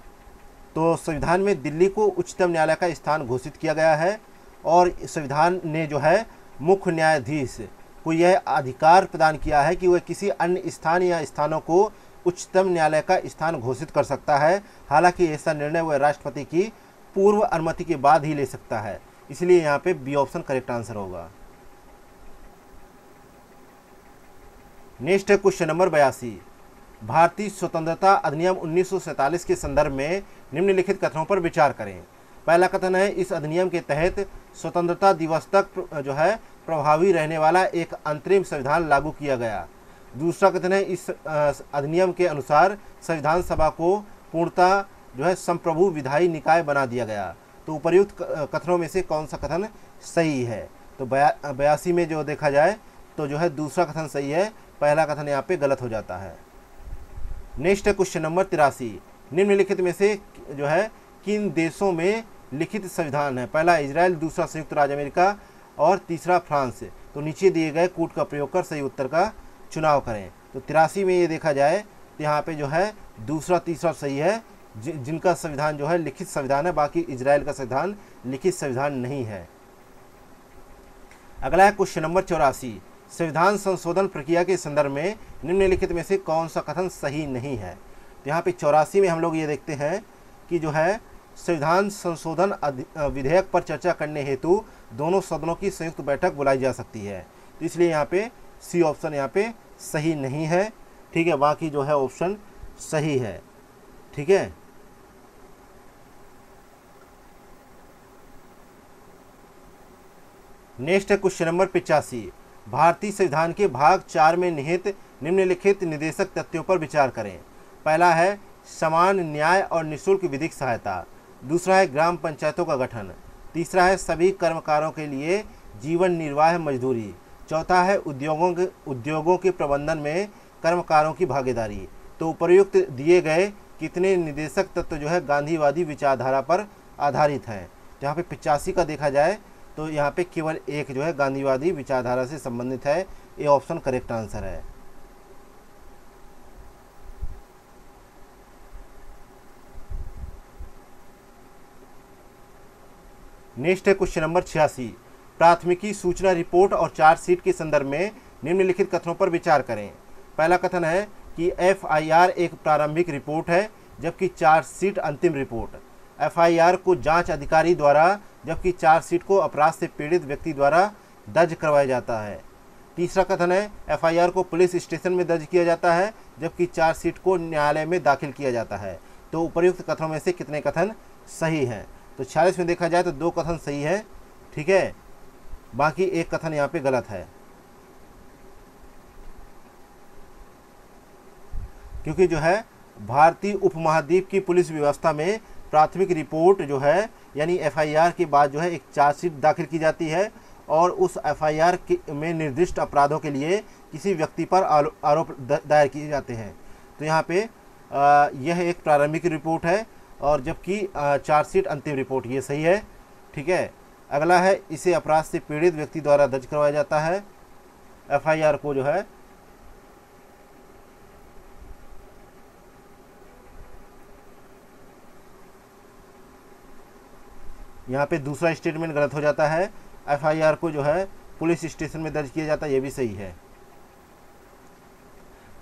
तो संविधान में दिल्ली को उच्चतम न्यायालय का स्थान घोषित किया गया है, और संविधान ने जो है मुख्य न्यायाधीश को यह अधिकार प्रदान किया है कि वह किसी अन्य स्थान या स्थानों को उच्चतम न्यायालय का स्थान घोषित कर सकता है। हालांकि ऐसा निर्णय वह राष्ट्रपति की पूर्व अनुमति के बाद ही ले सकता है। इसलिए यहाँ पे बी ऑप्शन करेक्ट आंसर होगा। नेक्स्ट है क्वेश्चन नंबर 82। भारतीय स्वतंत्रता अधिनियम 1947 के संदर्भ में निम्नलिखित कथनों पर विचार करें। पहला कथन है, इस अधिनियम के तहत स्वतंत्रता दिवस तक जो है प्रभावी रहने वाला एक अंतरिम संविधान लागू किया गया। दूसरा कथन है, इस अधिनियम के अनुसार संविधान सभा को पूर्णतः जो है संप्रभु विधायी निकाय बना दिया गया। तो उपर्युक्त कथनों में से कौन सा कथन सही है? तो 82 में जो देखा जाए तो जो है दूसरा कथन सही है, पहला कथन यहाँ पे गलत हो जाता है। नेक्स्ट है क्वेश्चन नंबर 83। निम्नलिखित में से जो है किन देशों में लिखित संविधान है? पहला इजराइल, दूसरा संयुक्त राज्य अमेरिका और तीसरा फ्रांस। तो नीचे दिए गए कूट का प्रयोग कर सही उत्तर का चुनाव करें। तो 83 में ये देखा जाए तो यहाँ पे जो है दूसरा तीसरा सही है, जिनका संविधान जो है लिखित संविधान है। बाकी इजराइल का संविधान लिखित संविधान नहीं है। अगला है क्वेश्चन नंबर 84। संविधान संशोधन प्रक्रिया के संदर्भ में निम्नलिखित में से कौन सा कथन सही नहीं है? तो यहाँ पे 84 में हम लोग ये देखते हैं कि जो है संविधान संशोधन विधेयक पर चर्चा करने हेतु दोनों सदनों की संयुक्त बैठक बुलाई जा सकती है। तो इसलिए यहाँ पे सी ऑप्शन यहाँ पे सही नहीं है। ठीक है, बाकी जो है ऑप्शन सही है। ठीक है, नेक्स्ट है क्वेश्चन नंबर 85। भारतीय संविधान के भाग 4 में निहित निम्नलिखित निर्देशक तथ्यों पर विचार करें। पहला है समान न्याय और निःशुल्क विधिक सहायता। दूसरा है ग्राम पंचायतों का गठन। तीसरा है सभी कर्मकारों के लिए जीवन निर्वाह मजदूरी। चौथा है उद्योगों के प्रबंधन में कर्मकारों की भागीदारी। तो उपर्युक्त दिए गए कितने निर्देशक तत्व जो है गांधीवादी विचारधारा पर आधारित हैं? तो यहाँ पे 85 का देखा जाए तो यहाँ पे केवल एक जो है गांधीवादी विचारधारा से संबंधित है। ये ऑप्शन करेक्ट आंसर है। नेक्स्ट है क्वेश्चन नंबर 86। प्राथमिकी सूचना रिपोर्ट और चार्जशीट के संदर्भ में निम्नलिखित कथनों पर विचार करें। पहला कथन है कि FIR एक प्रारंभिक रिपोर्ट है, जबकि चार्जशीट अंतिम रिपोर्ट। FIR को जांच अधिकारी द्वारा, जबकि चार्जशीट को अपराध से पीड़ित व्यक्ति द्वारा दर्ज करवाया जाता है। तीसरा कथन है FIR को पुलिस स्टेशन में दर्ज किया जाता है, जबकि चार्जशीट को न्यायालय में दाखिल किया जाता है। तो उपर्युक्त कथनों में से कितने कथन सही हैं? तो 46 में देखा जाए तो 2 कथन सही है। ठीक है, बाकी एक कथन यहाँ पे गलत है, क्योंकि जो है भारतीय उपमहाद्वीप की पुलिस व्यवस्था में प्राथमिक रिपोर्ट जो है यानी FIR के बाद जो है एक चार्जशीट दाखिल की जाती है, और उस FIR में निर्दिष्ट अपराधों के लिए किसी व्यक्ति पर आरोप दायर किए जाते हैं। तो यहाँ पे यह एक प्रारंभिक रिपोर्ट है, और जबकि चार्जशीट अंतिम रिपोर्ट, ये सही है। ठीक है, अगला है इसे अपराध से पीड़ित व्यक्ति द्वारा दर्ज करवाया जाता है। FIR को जो है यहाँ पे दूसरा स्टेटमेंट गलत हो जाता है। FIR को जो है पुलिस स्टेशन में दर्ज किया जाता है, ये भी सही है।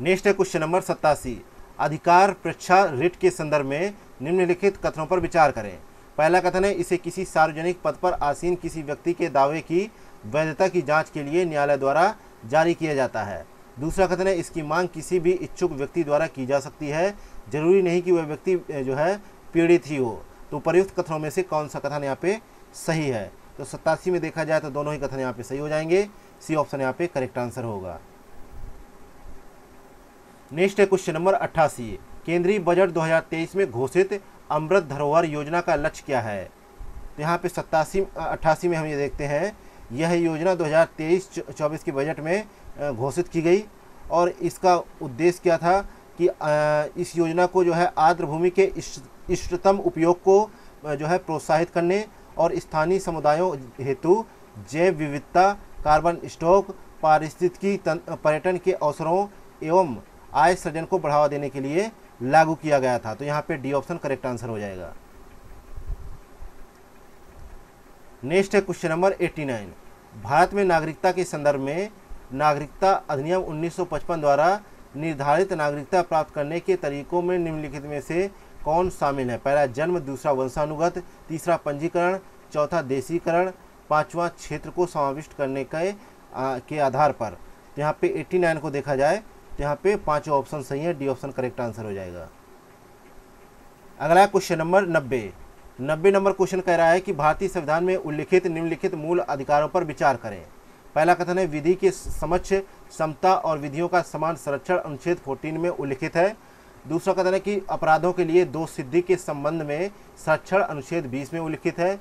नेक्स्ट है क्वेश्चन नंबर 87। अधिकार परीक्षा रिट के संदर्भ में निम्नलिखित कथनों पर विचार करें। पहला कथन है इसे किसी सार्वजनिक पद पर आसीन किसी व्यक्ति के दावे की वैधता की जांच के लिए न्यायालय द्वारा जारी किया जाता है। दूसरा कथन है इसकी मांग किसी भी इच्छुक व्यक्ति द्वारा की जा सकती है, जरूरी नहीं कि वह व्यक्ति जो है पीड़ित ही हो। तो उपर्युक्त कथनों में से कौन सा कथन यहाँ पे सही है। तो 87 में देखा जाए तो दोनों ही कथन यहाँ पे सही हो जाएंगे। सी ऑप्शन यहाँ पे करेक्ट आंसर होगा। नेक्स्ट है क्वेश्चन नंबर 88। केंद्रीय बजट 2023 में घोषित अमृत धरोहर योजना का लक्ष्य क्या है? तो यहाँ पे 88 में हम ये देखते हैं, यह योजना 2023-24 के बजट में घोषित की गई और इसका उद्देश्य क्या था कि इस योजना को जो है आर्द्र भूमि के इष्टतम उपयोग को जो है प्रोत्साहित करने और स्थानीय समुदायों हेतु जैव विविधता, कार्बन स्टॉक, पारिस्थितिकी पर्यटन के अवसरों एवं आय सृजन को बढ़ावा देने के लिए लागू किया गया था। तो यहाँ पे डी ऑप्शन करेक्ट आंसर हो जाएगा। नेक्स्ट है क्वेश्चन नंबर 89। भारत में नागरिकता के संदर्भ में नागरिकता अधिनियम 1955 द्वारा निर्धारित नागरिकता प्राप्त करने के तरीकों में निम्नलिखित में से कौन शामिल है? पहला जन्म, दूसरा वंशानुगत, तीसरा पंजीकरण, चौथा देशीकरण, पांचवा क्षेत्र को समाविष्ट करने के आधार पर। तो यहाँ पे 89 को देखा जाए तो यहाँ पे पांचों ऑप्शन सही है, डी ऑप्शन करेक्ट आंसर हो जाएगा। अगला क्वेश्चन नंबर 90 नंबर क्वेश्चन कह रहा है कि भारतीय संविधान में उल्लिखित निम्नलिखित मूल अधिकारों पर विचार करें। पहला कथन है विधि के समक्ष समता और विधियों का समान संरक्षण अनुच्छेद 14 में उल्लिखित है। दूसरा कथन है कि अपराधों के लिए दोष सिद्धि के संबंध में संरक्षण अनुच्छेद 20 में उल्लिखित है।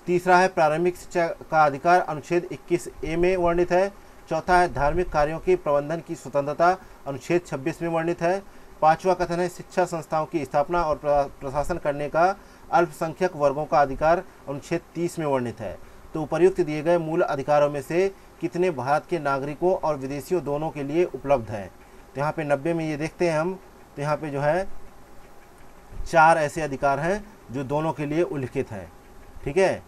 तीसरा है प्रारंभिक शिक्षा का अधिकार अनुच्छेद 21A में वर्णित है। चौथा है धार्मिक कार्यों के प्रबंधन की स्वतंत्रता अनुच्छेद 26 में वर्णित है। पांचवा कथन है शिक्षा संस्थाओं की स्थापना और प्रशासन करने का अल्पसंख्यक वर्गों का अधिकार अनुच्छेद 30 में वर्णित है। तो उपर्युक्त दिए गए मूल अधिकारों में से कितने भारत के नागरिकों और विदेशियों दोनों के लिए उपलब्ध हैं? तो यहाँ पे 90 में ये देखते हैं हम, तो यहाँ पे जो है 4 ऐसे अधिकार हैं जो दोनों के लिए उल्लिखित हैं। ठीक है,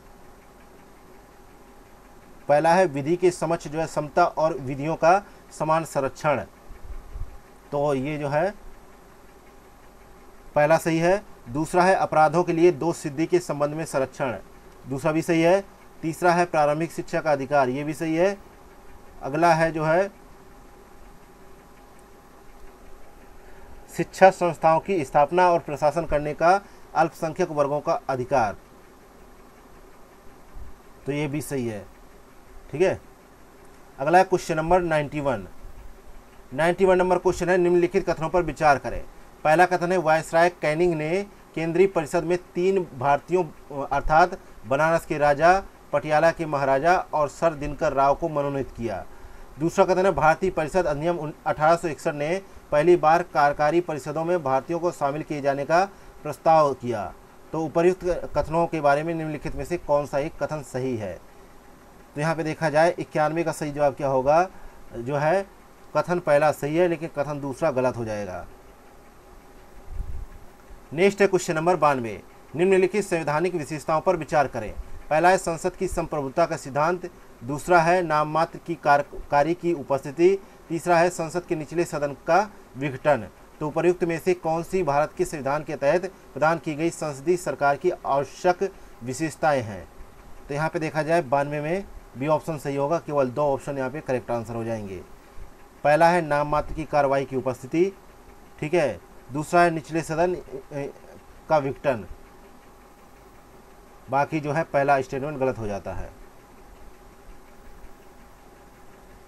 पहला है विधि के समक्ष जो है समता और विधियों का समान संरक्षण, तो ये जो है पहला सही है। दूसरा है अपराधों के लिए दोष सिद्धि के संबंध में संरक्षण, दूसरा भी सही है। तीसरा है प्रारंभिक शिक्षा का अधिकार, ये भी सही है। अगला है जो है शिक्षा संस्थाओं की स्थापना और प्रशासन करने का अल्पसंख्यक वर्गों का अधिकार, तो ये भी सही है। ठीक है, अगला है क्वेश्चन नंबर 91 नंबर क्वेश्चन है निम्नलिखित कथनों पर विचार करें। पहला कथन है वायसराय कैनिंग ने केंद्रीय परिषद में 3 भारतीयों अर्थात बनारस के राजा, पटियाला के महाराजा और सर दिनकर राव को मनोनीत किया। दूसरा कथन है भारतीय परिषद अधिनियम 1861 ने पहली बार कार्यकारी परिषदों में भारतीयों को शामिल किए जाने का प्रस्ताव किया। तो उपर्युक्त कथनों के बारे में निम्नलिखित में से कौन सा एक कथन सही है? तो यहाँ पे देखा जाए 91 का सही जवाब क्या होगा? जो है कथन पहला सही है लेकिन कथन दूसरा गलत हो जाएगा। नेक्स्ट है क्वेश्चन नंबर 92। निम्नलिखित संवैधानिक विशेषताओं पर विचार करें। पहला है संसद की संप्रभुता का सिद्धांत, दूसरा है नाम मात्र की कार्य की उपस्थिति, तीसरा है संसद के निचले सदन का विघटन। तो उपर्युक्त में से कौन सी भारत के संविधान के तहत प्रदान की गई संसदीय सरकार की आवश्यक विशेषताएं हैं? तो यहाँ पे देखा जाए 92 में बी ऑप्शन सही होगा, केवल 2 ऑप्शन यहाँ पे करेक्ट आंसर हो जाएंगे। पहला है नाम मात्र की कार्रवाई की उपस्थिति, ठीक है। दूसरा है निचले सदन का विघटन, बाकी जो है पहला स्टेटमेंट गलत हो जाता है।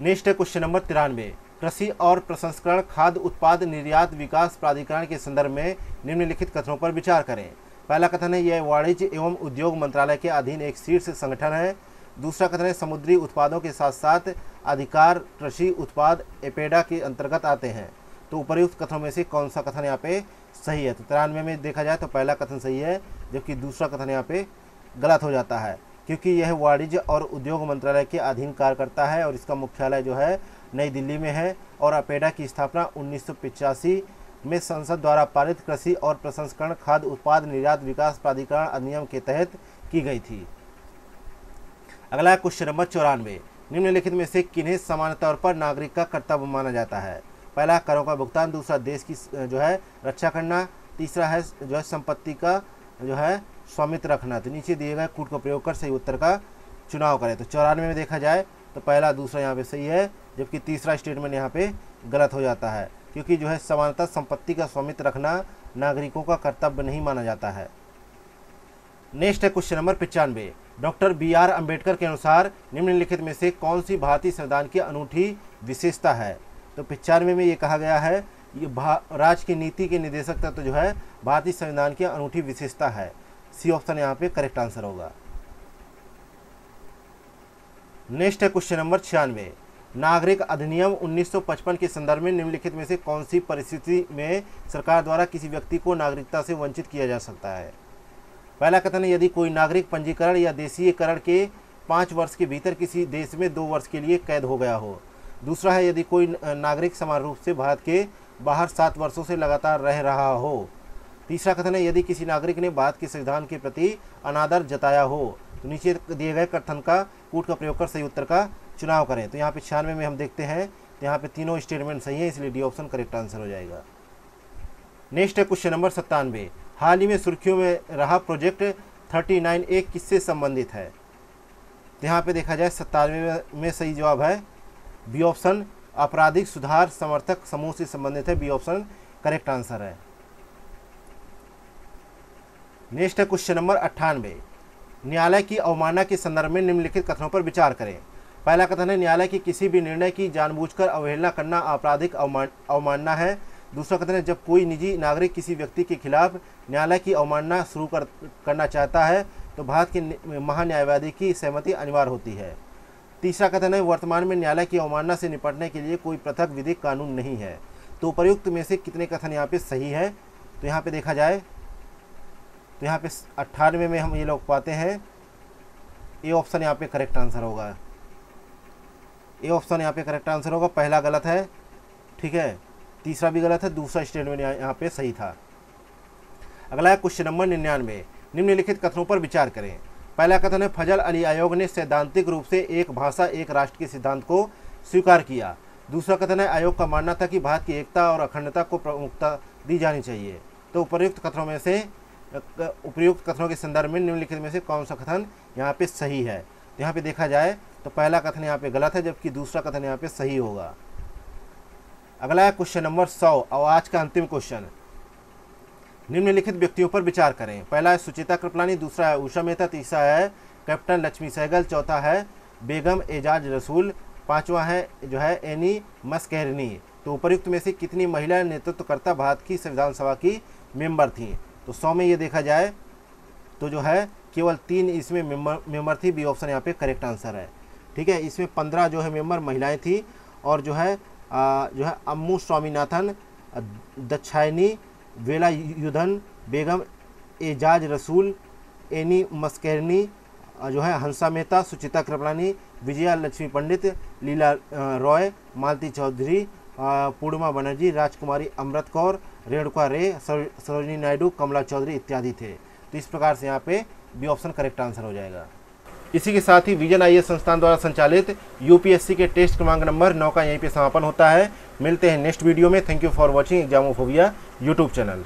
नेक्स्ट है क्वेश्चन नंबर 93। कृषि और प्रसंस्करण खाद्य उत्पाद निर्यात विकास प्राधिकरण के संदर्भ में निम्नलिखित कथनों पर विचार करें। पहला कथन है यह वाणिज्य एवं उद्योग मंत्रालय के अधीन एक शीर्ष संगठन है। दूसरा कथन है समुद्री उत्पादों के साथ साथ अधिकार कृषि उत्पाद एपेडा के अंतर्गत आते हैं। तो उपर्युक्त कथनों में से कौन सा कथन यहाँ पे सही है? तो 93 में देखा जाए तो पहला कथन सही है, जबकि दूसरा कथन यहाँ पे गलत हो जाता है, क्योंकि यह वाणिज्य और उद्योग मंत्रालय के अधीन कार्य करता है और इसका मुख्यालय जो है नई दिल्ली में है और अपेडा की स्थापना 1985 में संसद द्वारा पारित कृषि और प्रसंस्करण खाद्य उत्पाद निर्यात विकास प्राधिकरण अधिनियम के तहत की गई थी। अगला क्वेश्चन नंबर 94। निम्नलिखित में से किन्हें सामान्य तौर पर नागरिक का कर्तव्य माना जाता है? पहला करों का भुगतान, दूसरा देश की जो है रक्षा करना, तीसरा है जो है संपत्ति का जो है स्वामित्व रखना। तो नीचे दिए गए कूट का प्रयोग कर सही उत्तर का चुनाव करें। तो 94 में देखा जाए तो पहला दूसरा यहाँ पे सही है, जबकि तीसरा स्टेटमेंट यहाँ पे गलत हो जाता है, क्योंकि जो है समानता संपत्ति का स्वामित्व रखना नागरिकों का कर्तव्य नहीं माना जाता है। नेक्स्ट है question number 95। Doctor BR Ambedkar के अनुसार निम्नलिखित में से कौन सी भारतीय संविधान की अनूठी विशेषता है? तो 95 में ये कहा गया है ये राज्य की नीति के निर्देशक तत्व जो है भारतीय संविधान की अनूठी विशेषता है। सी ऑप्शन यहाँ पे करेक्ट आंसर होगा। नेक्स्ट है क्वेश्चन नंबर 96। नागरिक अधिनियम 1955 के संदर्भ में निम्नलिखित में से कौन सी परिस्थिति में सरकार द्वारा किसी व्यक्ति को नागरिकता से वंचित किया जा सकता है? पहला कथन है यदि कोई नागरिक पंजीकरण या देशीयकरण के 5 वर्ष के भीतर किसी देश में 2 वर्ष के लिए कैद हो गया हो। दूसरा है यदि कोई नागरिक समान रूप से भारत के बाहर 7 वर्षों से लगातार रह रहा हो। तीसरा कथन है यदि किसी नागरिक ने भारत के संविधान के प्रति अनादर जताया हो। तो नीचे दिए गए कथन का कूट का प्रयोग कर सही उत्तर का चुनाव करें। तो यहाँ पे 96 में हम देखते हैं तो यहाँ पे तीनों स्टेटमेंट सही है, इसलिए डी ऑप्शन करेक्ट आंसर हो जाएगा। नेक्स्ट है क्वेश्चन नंबर 97। हाल ही में सुर्खियों में रहा प्रोजेक्ट 39A किससे संबंधित है? तो यहाँ पे देखा जाए 97 में सही जवाब है बी ऑप्शन, आपराधिक सुधार समर्थक समूह से संबंधित है। बी ऑप्शन करेक्ट आंसर है। नेक्स्ट है क्वेश्चन नंबर 98। न्यायालय की अवमानना के संदर्भ में निम्नलिखित कथनों पर विचार करें। पहला कथन है न्यायालय की किसी भी निर्णय की जानबूझकर अवहेलना करना आपराधिक अवमानना है। दूसरा कथन है जब कोई निजी नागरिक किसी व्यक्ति के खिलाफ न्यायालय की अवमानना शुरू करना चाहता है तो भारत के महान्यायवादी की सहमति अनिवार्य होती है। तीसरा कथन है वर्तमान में न्यायालय की अवमानना से निपटने के लिए कोई पृथक विधिक कानून नहीं है। तो उपर्युक्त में से कितने कथन यहाँ पे सही है? तो यहाँ पे देखा जाए तो यहाँ पे 98 में हम ये लोग पाते हैं ए ऑप्शन यहाँ पे करेक्ट आंसर होगा। ए ऑप्शन यहाँ पे करेक्ट आंसर होगा। पहला गलत है, ठीक है, तीसरा भी गलत है, दूसरा स्टेटमेंट यहाँ पे सही था। अगला है क्वेश्चन नंबर 99। निम्नलिखित कथनों पर विचार करें। पहला कथन है फजल अली आयोग ने सैद्धांतिक रूप से एक भाषा एक राष्ट्र के सिद्धांत को स्वीकार किया। दूसरा कथन है आयोग का मानना था कि भारत की एकता और अखंडता को प्रमुखता दी जानी चाहिए। तो उपयुक्त कथनों के संदर्भ में निम्नलिखित में से कौन सा कथन यहाँ पे सही है? तो यहाँ पे देखा जाए तो पहला कथन यहाँ पे गलत है, जबकि दूसरा कथन यहाँ पे सही होगा। अगला है क्वेश्चन नंबर 100 और आज का अंतिम क्वेश्चन। निम्नलिखित व्यक्तियों पर विचार करें। पहला है सुचेता कृपलानी, दूसरा है उषा मेहता, तीसरा है कैप्टन लक्ष्मी सहगल, चौथा है बेगम एजाज रसूल, पांचवा है जो है एनी मस्कैरनी। तो उपर्युक्त में से कितनी महिला नेतृत्वकर्ता भारत की संविधान सभा की मेंबर थी? तो 100 में ये देखा जाए तो जो है केवल 3 इसमें मेंबर थी। बी ऑप्शन यहाँ पे करेक्ट आंसर है, ठीक है। इसमें 15 जो है मेंबर महिलाएं थी और जो है अम्मू स्वामीनाथन, दक्षायनी वेलायुधन, बेगम एजाज रसूल, एनी मस्कैरनी, जो है हंसा मेहता, सुचिता कृपलानी, विजया लक्ष्मी पंडित, लीला रॉय, मालती चौधरी, पूर्णिमा बनर्जी, राजकुमारी अमृत कौर, रेणुका रे, सरोजिनी नायडू, कमला चौधरी इत्यादि थे। तो इस प्रकार से यहाँ पे बी ऑप्शन करेक्ट आंसर हो जाएगा। इसी के साथ ही विजन IAS संस्थान द्वारा संचालित UPSC के टेस्ट क्रमांक नंबर 9 का यहीं पे समापन होता है। मिलते हैं नेक्स्ट वीडियो में। Thank you for watching Examophobia YouTube channel.